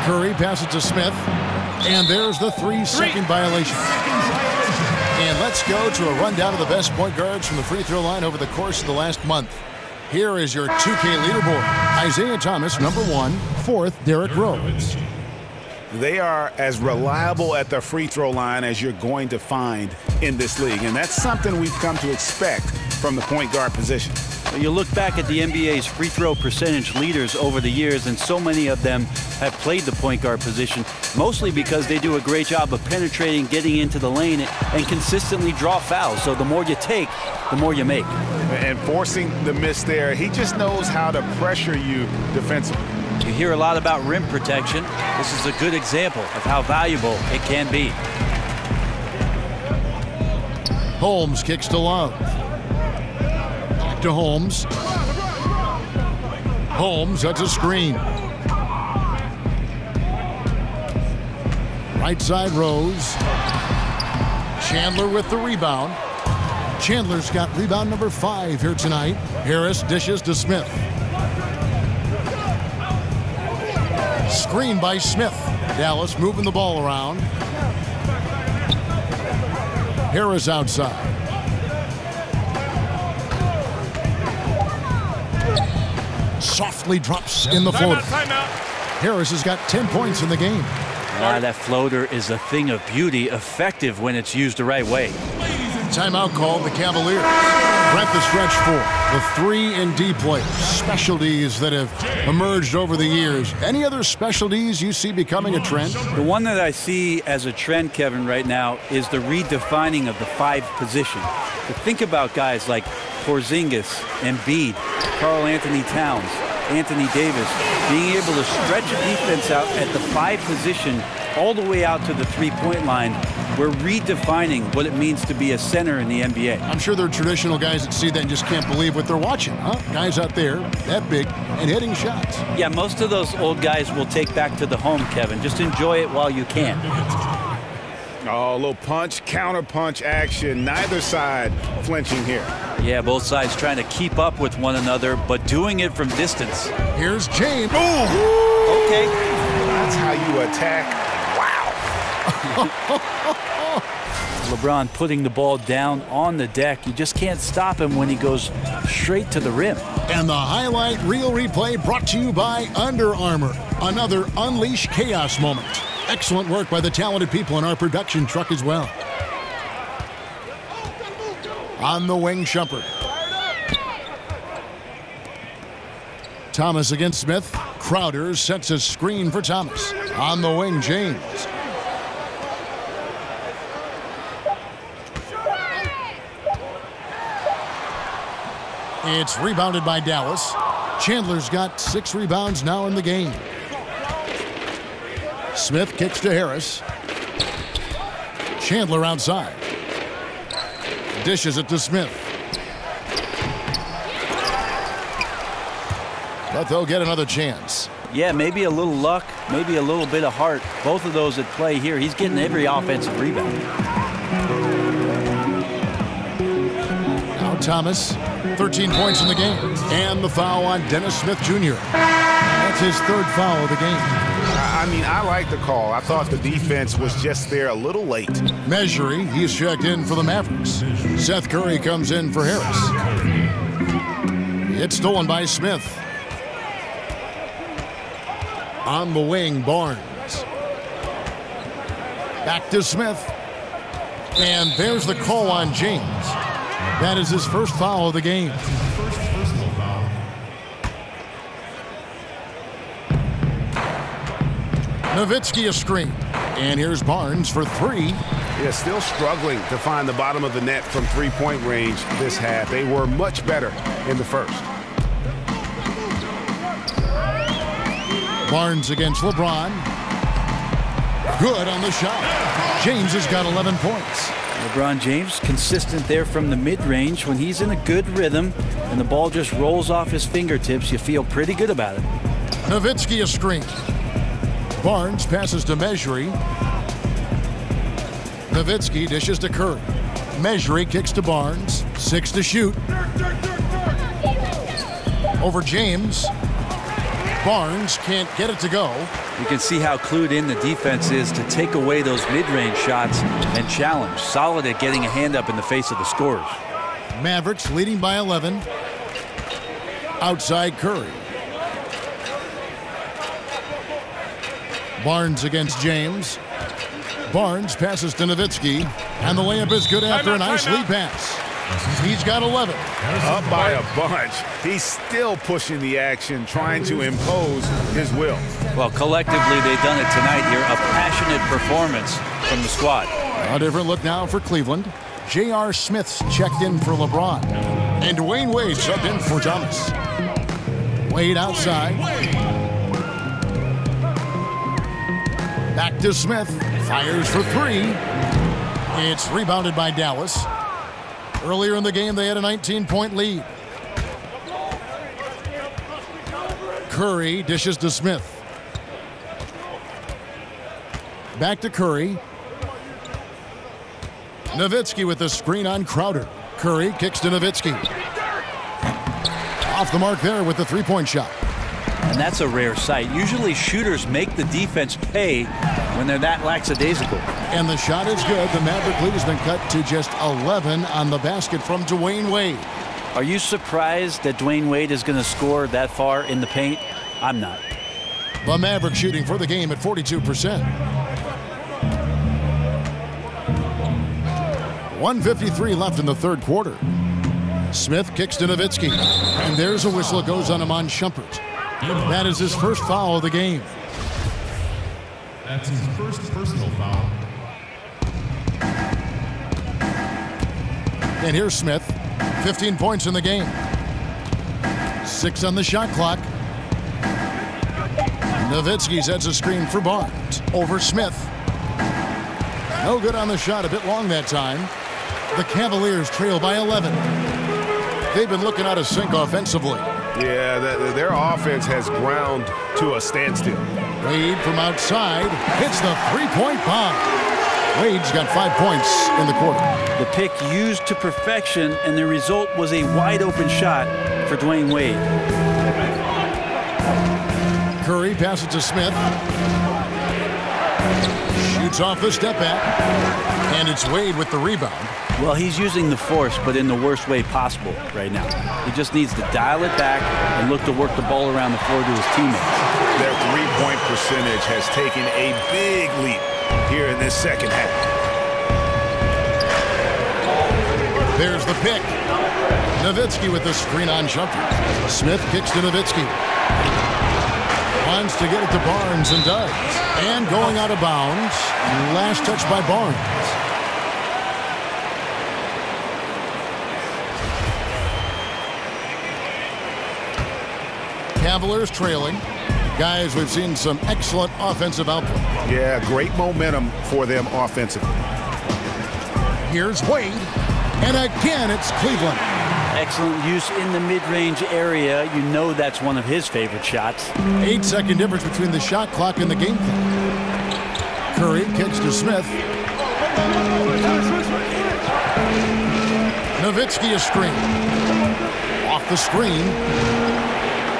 Curry passes to Smith. And there's the 3-second violation. And let's go to a rundown of the best point guards from the free throw line over the course of the last month. Here is your 2K leaderboard. Isaiah Thomas, #1. 4th, Derrick Rose. They are as reliable at the free throw line as you're going to find in this league. And that's something we've come to expect from the point guard position. You look back at the NBA's free throw percentage leaders over the years, and so many of them have played the point guard position, mostly because they do a great job of penetrating, getting into the lane, and consistently draw fouls. So the more you take, the more you make. And forcing the miss there, he just knows how to pressure you defensively. You hear a lot about rim protection. This is a good example of how valuable it can be. Holmes kicks to Love. Back to Holmes. Holmes, that's a screen. Right side, Rose. Chandler with the rebound. Chandler's got rebound number 5 here tonight. Harris dishes to Smith. Screen by Smith. Dallas moving the ball around. Harris outside. Softly drops in the floater. Harris has got 10 points in the game. That floater is a thing of beauty, effective when it's used the right way. Timeout called the Cavaliers. Brent, the stretch 4. The 3 and D players. Specialties that have emerged over the years. Any other specialties you see becoming a trend? The one that I see as a trend, Kevin, right now is the redefining of the 5 position. But think about guys like Porzingis, Embiid, Karl Anthony Towns. Anthony Davis, being able to stretch a defense out at the 5 position all the way out to the 3-point line, we're redefining what it means to be a center in the NBA. I'm sure there are traditional guys that see that and just can't believe what they're watching, huh? Guys out there that big and hitting shots. Yeah, most of those old guys will take back to the home, Kevin. Just enjoy it while you can. Oh, a little punch, counter punch action. Neither side flinching here. Yeah, both sides trying to keep up with one another, but doing it from distance. Here's James. Ooh. Okay. That's how you attack. LeBron putting the ball down on the deck. You just can't stop him when he goes straight to the rim. And the highlight reel replay brought to you by Under Armour. Another Unleash Chaos moment. Excellent work by the talented people in our production truck as well. On the wing, Shumpert. Thomas against Smith. Crowder sets a screen for Thomas. On the wing, James. It's rebounded by Dallas. Chandler's got 6 rebounds now in the game. Smith kicks to Harris. Chandler outside. Dishes it to Smith. But they'll get another chance. Yeah, maybe a little luck, maybe a little bit of heart. Both of those at play here. He's getting every offensive rebound. Now Thomas, 13 points in the game. And the foul on Dennis Smith Jr. That's his 3rd foul of the game. I mean, I like the call. I thought the defense was just there a little late. Measury, he's checked in for the Mavericks. Seth Curry comes in for Harris. It's stolen by Smith. On the wing, Barnes. Back to Smith. And there's the call on James. That is his 1st foul of the game. Nowitzki a screen. And here's Barnes for 3. Yeah, still struggling to find the bottom of the net from 3-point range this half. They were much better in the first. Barnes against LeBron. Good on the shot. James has got 11 points. LeBron James consistent there from the mid-range. When he's in a good rhythm and the ball just rolls off his fingertips, you feel pretty good about it. Nowitzki a screen. Barnes passes to Measury. Nowitzki dishes to Curry. Measury kicks to Barnes. 6 to shoot. Over James. Barnes can't get it to go. You can see how clued in the defense is to take away those mid-range shots and challenge. Solid at getting a hand up in the face of the scorers. Mavericks leading by 11. Outside Curry. Barnes against James. Barnes passes to Nowitzki. And the layup is good after a nice lead pass. He's got 11. Up by a bunch. He's still pushing the action, trying to impose his will. Well, collectively, they've done it tonight here. A passionate performance from the squad. A different look now for Cleveland. J.R. Smith's checked in for LeBron. And Dwayne Wade subbed in for Thomas. Wade outside. Back to Smith. Fires for 3. It's rebounded by Dallas. Earlier in the game, they had a 19-point lead. Curry dishes to Smith. Back to Curry. Nowitzki with the screen on Crowder. Curry kicks to Nowitzki. Off the mark there with the 3-point shot. And that's a rare sight. Usually shooters make the defense pay when they're that lackadaisical. And the shot is good. The Maverick lead has been cut to just 11 on the basket from Dwayne Wade. Are you surprised that Dwayne Wade is going to score that far in the paint? I'm not. The Maverick shooting for the game at 42%. 1:53 left in the 3rd quarter. Smith kicks to Nowitzki. And there's a whistle. It goes on him on Shumpert. That is his 1st foul of the game. That's his 1st personal foul. And here's Smith. 15 points in the game. 6 on the shot clock. Nowitzki sets a screen for Barnes. Over Smith. No good on the shot, a bit long that time. The Cavaliers trail by 11. They've been looking out of sync offensively. Yeah, their offense has ground to a standstill. Wade from outside hits the three-point bomb. Wade's got 5 points in the quarter. The pick used to perfection, and the result was a wide-open shot for Dwayne Wade. Curry passes to Smith. Shoots off the step back. And it's Wade with the rebound. Well, he's using the force, but in the worst way possible right now. He just needs to dial it back and look to work the ball around the floor to his teammates. Their three-point percentage has taken a big leap here in this second half. There's the pick. Nowitzki with the screen on jumper. Smith kicks to Nowitzki. Wants to get it to Barnes and does. And going out of bounds. Last touch by Barnes. Cavaliers trailing. Guys, we've seen some excellent offensive output. Yeah, great momentum for them offensively. Here's Wade. And again, it's Cleveland. Excellent use in the mid-range area. You know that's one of his favorite shots. 8-second difference between the shot clock and the game clock. Curry kicks to Smith. Nowitzki a screen. Off the screen.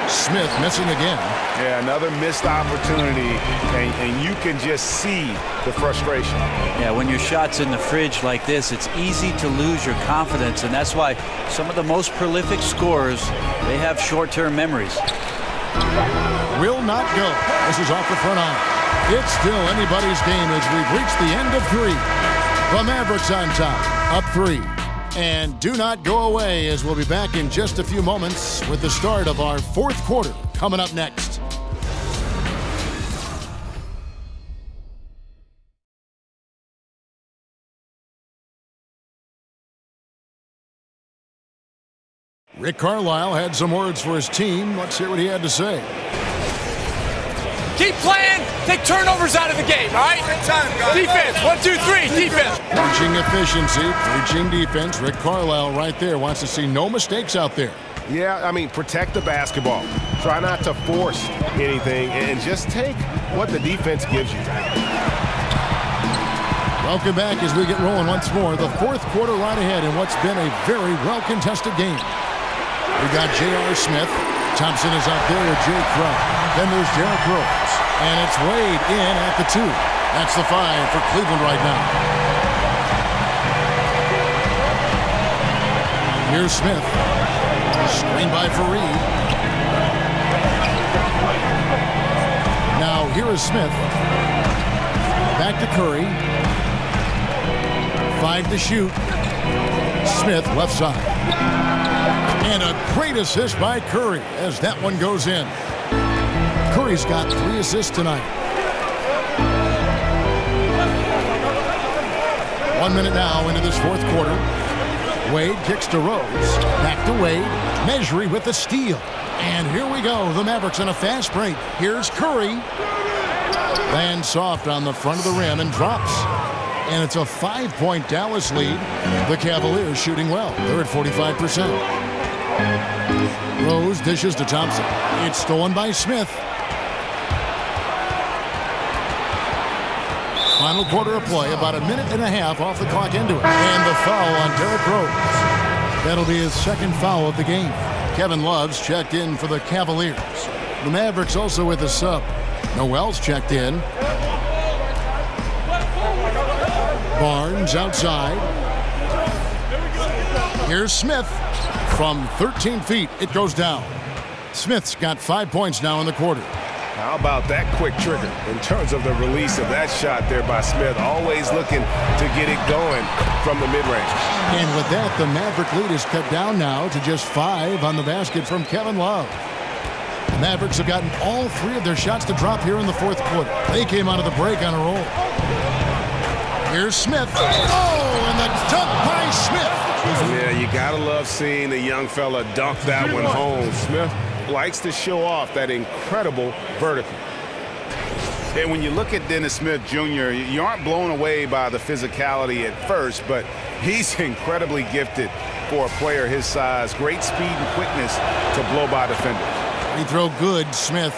Smith missing again. Yeah, another missed opportunity, and you can just see the frustration. Yeah, when your shot's in the fridge like this, it's easy to lose your confidence, and that's why some of the most prolific scorers, they have short-term memories. Will not go. This is off the front iron. It's still anybody's game as we've reached the end of 3. The Mavericks on top, up 3. And do not go away, as we'll be back in just a few moments with the start of our 4th quarter coming up next. Rick Carlisle had some words for his team. Let's hear what he had to say. Keep playing. Take turnovers out of the game, all right? Defense, 1, 2, 3, defense. Preaching efficiency, preaching defense. Rick Carlisle right there wants to see no mistakes out there. Yeah, I mean, protect the basketball. Try not to force anything and just take what the defense gives you. Welcome back as we get rolling once more. The 4th quarter right ahead in what's been a very well-contested game. We got J.R. Smith. Thompson is out there with Jay Crow. Then there's Derrick Rose. And it's Wade in at the 2. That's the 5 for Cleveland right now. Here's Smith. Screen by Fareed. Now here is Smith. Back to Curry. 5 to shoot. Smith left side. And a great assist by Curry as that one goes in. Curry's got 3 assists tonight. 1 minute now into this 4th quarter. Wade kicks to Rose. Back to Wade. Mejri with the steal. And here we go. The Mavericks on a fast break. Here's Curry. Lands soft on the front of the rim and drops. And it's a 5-point Dallas lead. The Cavaliers shooting well. They're at 45%. Rose dishes to Thompson. It's stolen by Smith. Final quarter of play, about a minute and a half off the clock into it. And the foul on Derrick Rose. That'll be his 2nd foul of the game. Kevin Love's checked in for the Cavaliers. The Mavericks also with a sub. Noel's checked in. Barnes outside. Here's Smith. From 13 feet, it goes down. Smith's got 5 points now in the quarter. How about that quick trigger in terms of the release of that shot there by Smith? Always looking to get it going from the mid-range. And with that, the Maverick lead is cut down now to just 5 on the basket from Kevin Love. The Mavericks have gotten all 3 of their shots to drop here in the 4th quarter. They came out of the break on a roll. Here's Smith. Oh, and the dunk by Smith. Yeah, you gotta love seeing the young fella dunk that one home. Smith likes to show off that incredible vertical. And when you look at Dennis Smith Jr., you aren't blown away by the physicality at first, but he's incredibly gifted for a player his size. Great speed and quickness to blow by defenders. Free throw good, Smith.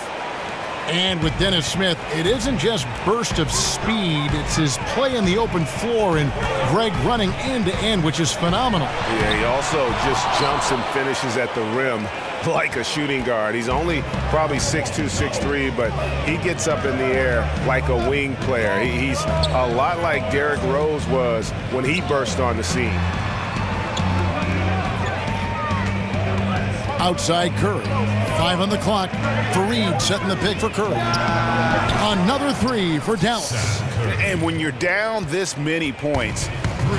And with Dennis Smith, it isn't just burst of speed, it's his play in the open floor and Greg running end to end, which is phenomenal. Yeah, he also just jumps and finishes at the rim like a shooting guard. He's only probably 6'2", 6'3", but he gets up in the air like a wing player. He's a lot like Derrick Rose was when he burst on the scene. Outside Curry. 5 on the clock. Fareed setting the pick for Curry. Another 3 for Dallas. And when you're down this many points,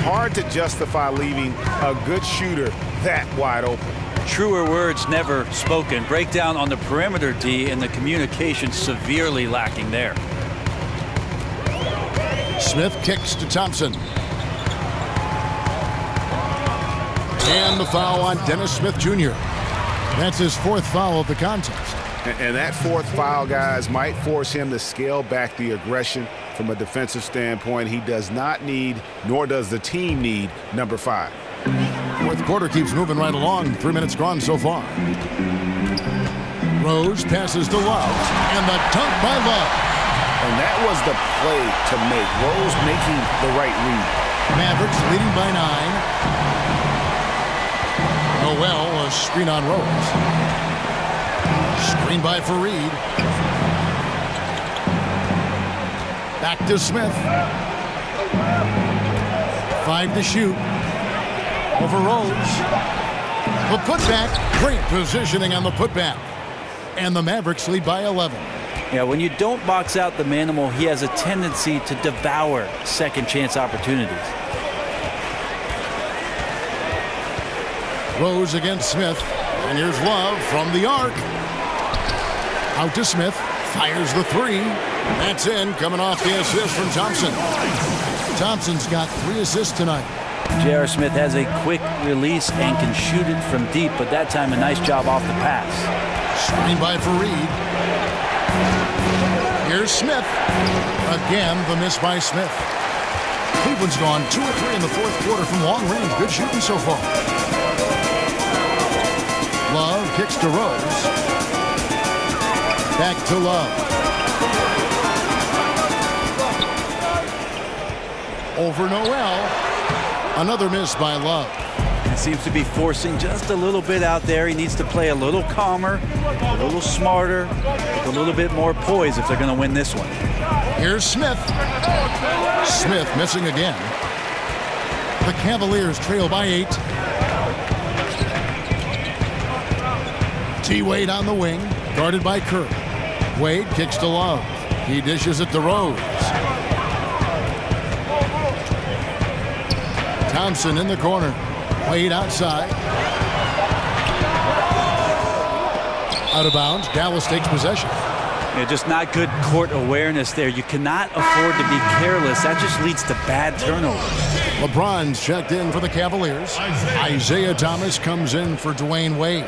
hard to justify leaving a good shooter that wide open. Truer words never spoken. Breakdown on the perimeter D, and the communication severely lacking there. Smith kicks to Thompson. And the foul on Dennis Smith Jr. That's his 4th foul of the contest. And that 4th foul, guys, might force him to scale back the aggression from a defensive standpoint. He does not need, nor does the team need, number 5. 4th quarter keeps moving right along. 3 minutes gone so far. Rose passes to Love, and the dunk by Love. And that was the play to make. Rose making the right read. Mavericks leading by 9. Noel, a screen on Rose. Screen by Fareed. Back to Smith. 5 to shoot. Over Rose. The putback. Great positioning on the putback. And the Mavericks lead by 11. Yeah, when you don't box out the Manimal, he has a tendency to devour second chance opportunities. Rose against Smith. And here's Love from the arc. Out to Smith. Fires the 3. That's in. Coming off the assist from Thompson. Thompson's got 3 assists tonight. J.R. Smith has a quick release and can shoot it from deep, but that time a nice job off the pass. Screen by Fareed. Here's Smith. Again, the miss by Smith. Cleveland's gone 2 of 3 in the 4th quarter from long range. Good shooting so far. Love kicks to Rose. Back to Love. Over Noel. Another miss by Love. He seems to be forcing just a little bit out there. He needs to play a little calmer, a little smarter, with a little bit more poise if they're going to win this one. Here's Smith. Smith missing again. The Cavaliers trail by 8. T. Wade on the wing, guarded by Curry. Wade kicks to Love. He dishes it to Rose. Thompson in the corner. Wade outside. Out of bounds. Dallas takes possession. Yeah, just not good court awareness there. You cannot afford to be careless. That just leads to bad turnovers. LeBron's checked in for the Cavaliers. Isaiah Thomas comes in for Dwayne Wade.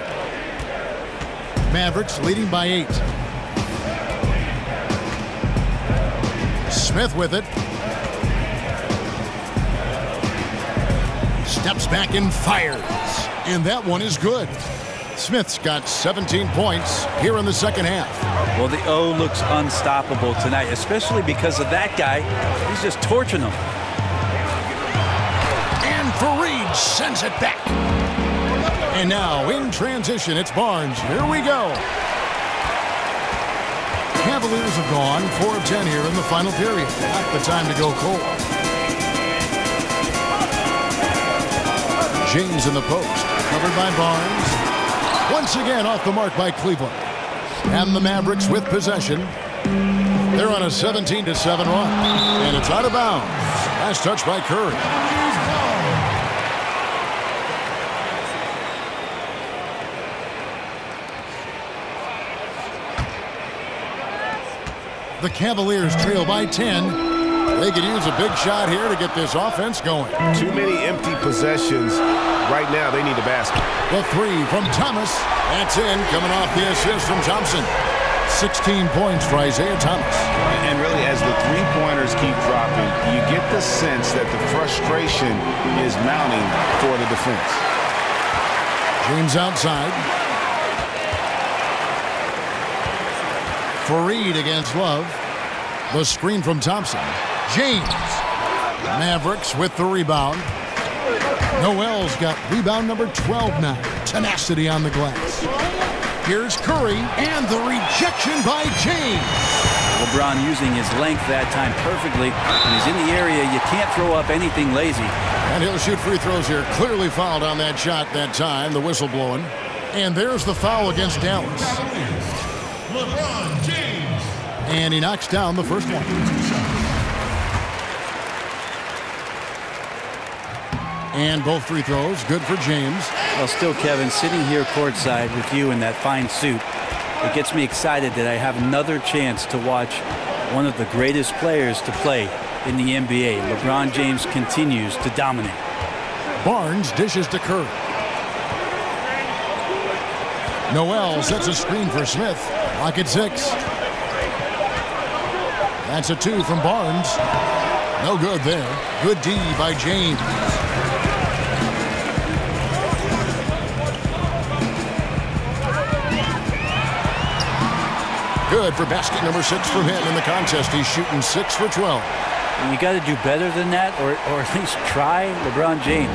Mavericks leading by 8. Smith with it. Steps back and fires. And that one is good. Smith's got 17 points here in the second half. Well, the O looks unstoppable tonight, especially because of that guy. He's just torching them. And Fareed sends it back. And now in transition, it's Barnes. Here we go. Cavaliers have gone 4 of 10 here in the final period. Not the time to go cold. James in the post, covered by Barnes. Once again off the mark by Cleveland. And the Mavericks with possession. They're on a 17-7 run. And it's out of bounds. Last touch by Curry. The Cavaliers trail by 10. They could use a big shot here to get this offense going. Too many empty possessions. Right now, they need a basket. The 3 from Thomas. That's in, coming off the assist from Thompson. 16 points for Isaiah Thomas. And really, as the three-pointers keep dropping, you get the sense that the frustration is mounting for the defense. James outside. Fareed against Love. The screen from Thompson. James. Mavericks with the rebound. Noel's got rebound number 12 now. Tenacity on the glass. Here's Curry, and the rejection by James. LeBron using his length that time perfectly. When he's in the area, you can't throw up anything lazy. And he'll shoot free throws here. Clearly fouled on that shot that time. The whistle blowing. And there's the foul against Dallas. LeBron James. And he knocks down the first one. And both free throws good for James. Well, still, Kevin, sitting here courtside with you in that fine suit, it gets me excited that I have another chance to watch one of the greatest players to play in the NBA. LeBron James continues to dominate. Barnes dishes to Curry. Noel sets a screen for Smith. Lock at 6. That's a 2 from Barnes. No good there. Good D by James. Good for basket number 6 from him in the contest. He's shooting 6 for 12. You got to do better than that, or at least try. LeBron James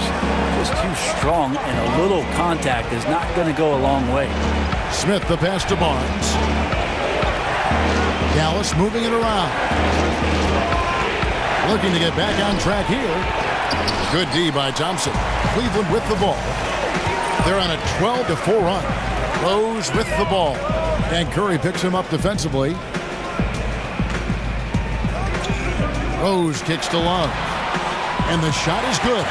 just too strong, and a little contact is not going to go a long way. Smith the pass to Barnes. Dallas moving it around. Looking to get back on track here. Good D by Thompson. Cleveland with the ball. They're on a 12-4 run. Rose with the ball. And Curry picks him up defensively. Rose kicks to Love. And the shot is good.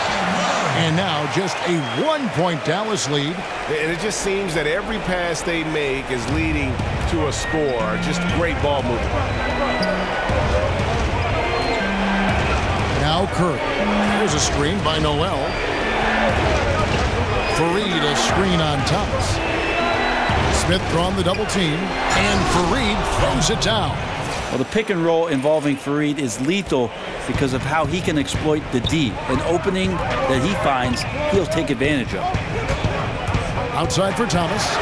And now just a 1-point Dallas lead. And it just seems that every pass they make is leading to a score. Just great ball movement. Now Curry. Here's a screen by Noel. Fareed a screen on Thomas. Smith drawn the double team, and Fareed throws it down. Well, the pick and roll involving Fareed is lethal because of how he can exploit the D. An opening that he finds, he'll take advantage of. Outside for Thomas.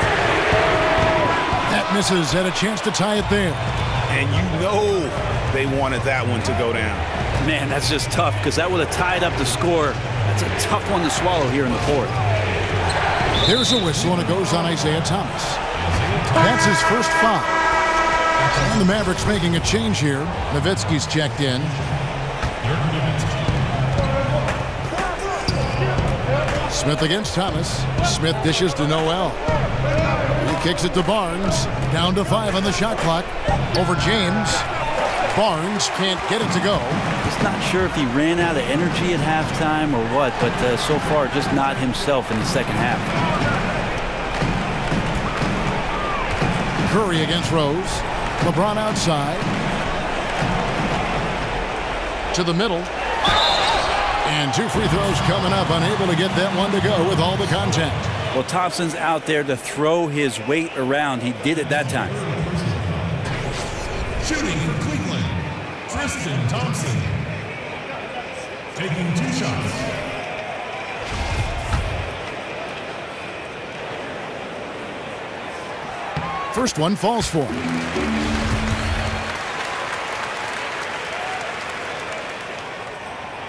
That misses. Had a chance to tie it there. And you know they wanted that one to go down. Man, that's just tough because that would have tied up the score. That's a tough one to swallow here in the fourth. There's a whistle, and it goes on Isaiah Thomas. That's his first foul. And the Mavericks making a change here. Nowitzki's checked in. Smith against Thomas. Smith dishes to Noel. He kicks it to Barnes. Down to 5 on the shot clock. Over James. Barnes can't get it to go. Just not sure if he ran out of energy at halftime or what, but so far just not himself in the second half. Curry against Rose. LeBron outside. To the middle. And 2 free throws coming up. Unable to get that one to go with all the contact. Well, Thompson's out there to throw his weight around. He did it that time. Shooting for Cleveland, Tristan Thompson. Taking 2 shots. First one falls for him.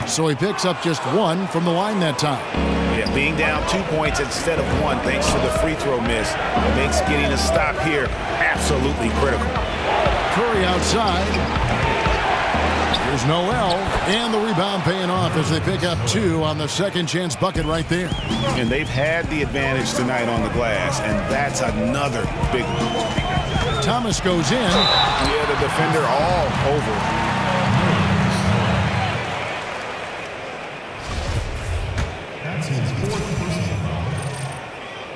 So he picks up just 1 from the line that time. Yeah, being down 2 points instead of 1 thanks to the free throw miss makes getting a stop here absolutely critical. Curry outside. Here's Noel, and the rebound paying off as they pick up 2 on the second chance bucket right there. And they've had the advantage tonight on the glass, and that's another big one. Thomas goes in. Yeah, the defender all over. That's his 4th personal foul.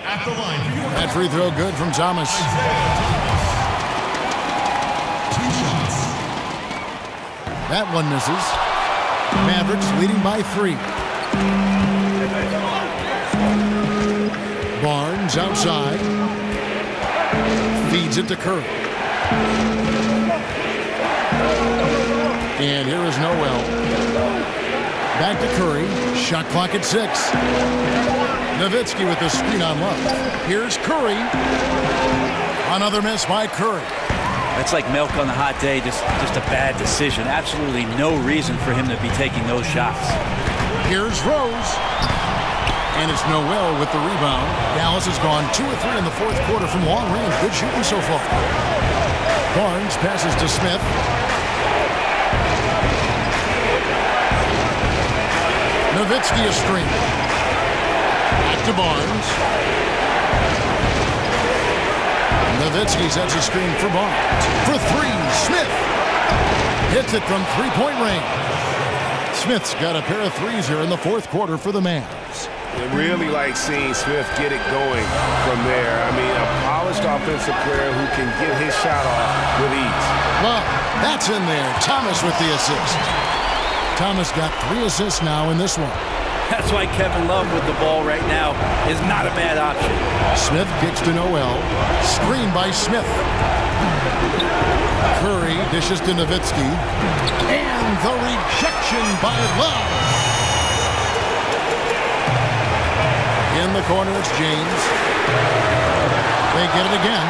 At the line for your That free throw good from Thomas. 2 shots. That one misses. Mavericks leading by 3. Barnes outside. Feeds it to Curry. And here is Noel. Back to Curry. Shot clock at 6. Nowitzki with the screen on Love. Here's Curry. Another miss by Curry. That's like milk on a hot day, just a bad decision. Absolutely no reason for him to be taking those shots. Here's Rose. And it's Noel with the rebound. Dallas has gone 2 of 3 in the fourth quarter from long range. Good shooting so far. Barnes passes to Smith. Nowitzki a screen. Back to Barnes. Nowitzki sets a screen for Barnes. For 3, Smith. Hits it from three-point range. Smith's got a pair of threes here in the fourth quarter for the Mavs. I really like seeing Smith get it going from there. I mean, a polished offensive player who can get his shot off with ease. Well, that's in there. Thomas with the assist. Thomas got 3 assists now in this one. That's why Kevin Love with the ball right now is not a bad option. Smith kicks to Noel. Screen by Smith. Curry dishes to Nowitzki. And the rejection by Love. In the corner, it's James. They get it again.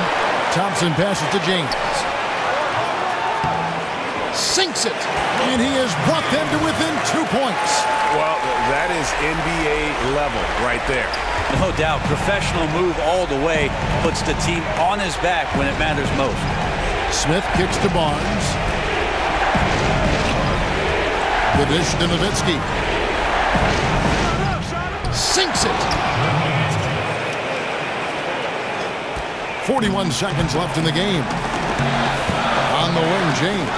Thompson passes to James. Sinks it. And he has brought them to within 2 points. Well, that is NBA level right there. No doubt. Professional move all the way. Puts the team on his back when it matters most. Smith kicks to Barnes. The dish to Nowitzki. Sinks it. 41 seconds left in the game. On the wing, James.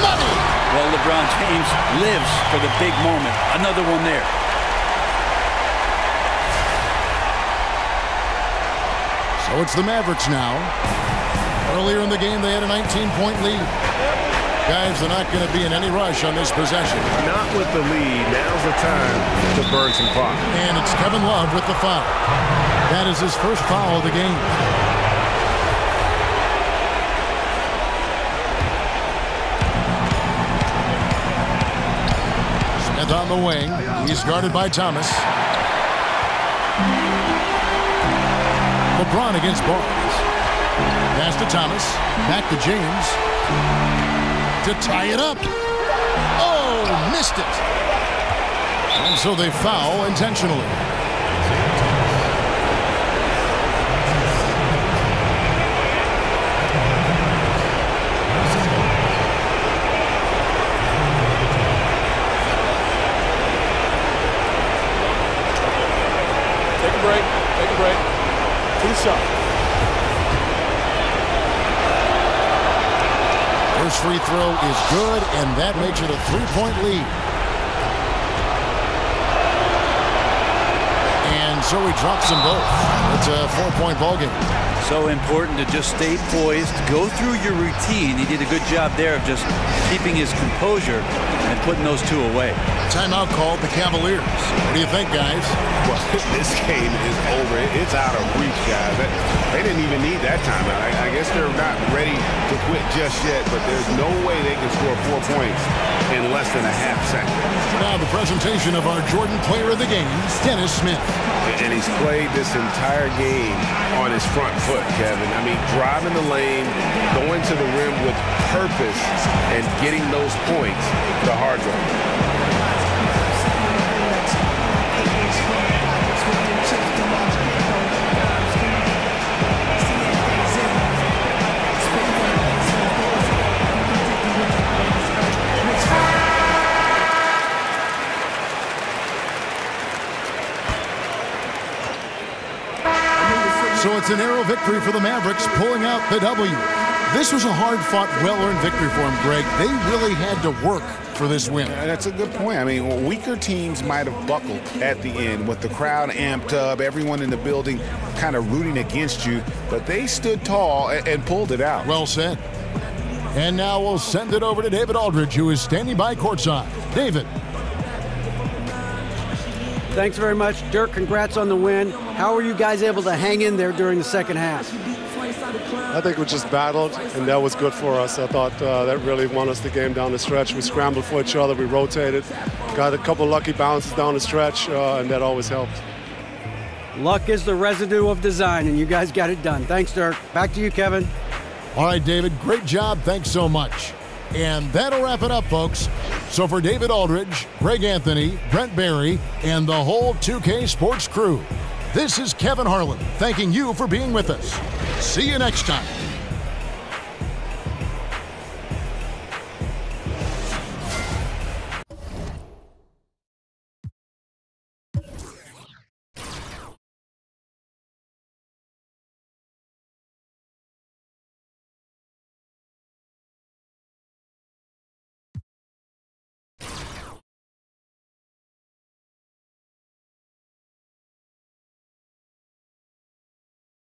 Money! Well, LeBron James lives for the big moment. Another one there. So it's the Mavericks now. Earlier in the game, they had a 19-point lead. Guys, they're not going to be in any rush on this possession. Not with the lead. Now's the time to burn some clock. And it's Kevin Love with the foul. That is his first foul of the game. Smith on the wing. He's guarded by Thomas. LeBron against Barnes. Pass to Thomas. Back to James. To tie it up. Oh, missed it. And so they foul intentionally. Take a break. Take a break. 2 shots. First free throw is good, and that makes it a 3-point lead. And so he drops them both. It's a 4-point ball game. So important to just stay poised, go through your routine. He did a good job there of just keeping his composure and putting those 2 away. Timeout called the Cavaliers. What do you think, guys? Well, this game is over. It's out of reach, guys. They didn't even need that timeout. I guess they're not ready to quit just yet, but there's no way they can score 4 points in less than a half second. Now the presentation of our Jordan Player of the Game, Dennis Smith. And he's played this entire game on his front foot, Kevin. I mean, driving the lane, going to the rim with purpose, and getting those points the hard way. So it's a narrow victory for the Mavericks, pulling out the W. This was a hard-fought, well-earned victory for them, Greg. They really had to work for this win. That's a good point. I mean, weaker teams might have buckled at the end with the crowd amped up, everyone in the building kind of rooting against you, but they stood tall and pulled it out. Well said. And now we'll send it over to David Aldridge, who is standing by courtside. David. Thanks very much. Dirk, congrats on the win. How were you guys able to hang in there during the second half? I think we just battled, and that was good for us. I thought that really won us the game down the stretch. We scrambled for each other, we rotated, got a couple lucky bounces down the stretch, and that always helped. Luck is the residue of design, and you guys got it done. Thanks, Dirk. Back to you, Kevin. All right, David, great job. Thanks so much. And that'll wrap it up, folks. So for David Aldridge, Greg Anthony, Brent Barry, and the whole 2K Sports crew, this is Kevin Harlan thanking you for being with us. See you next time.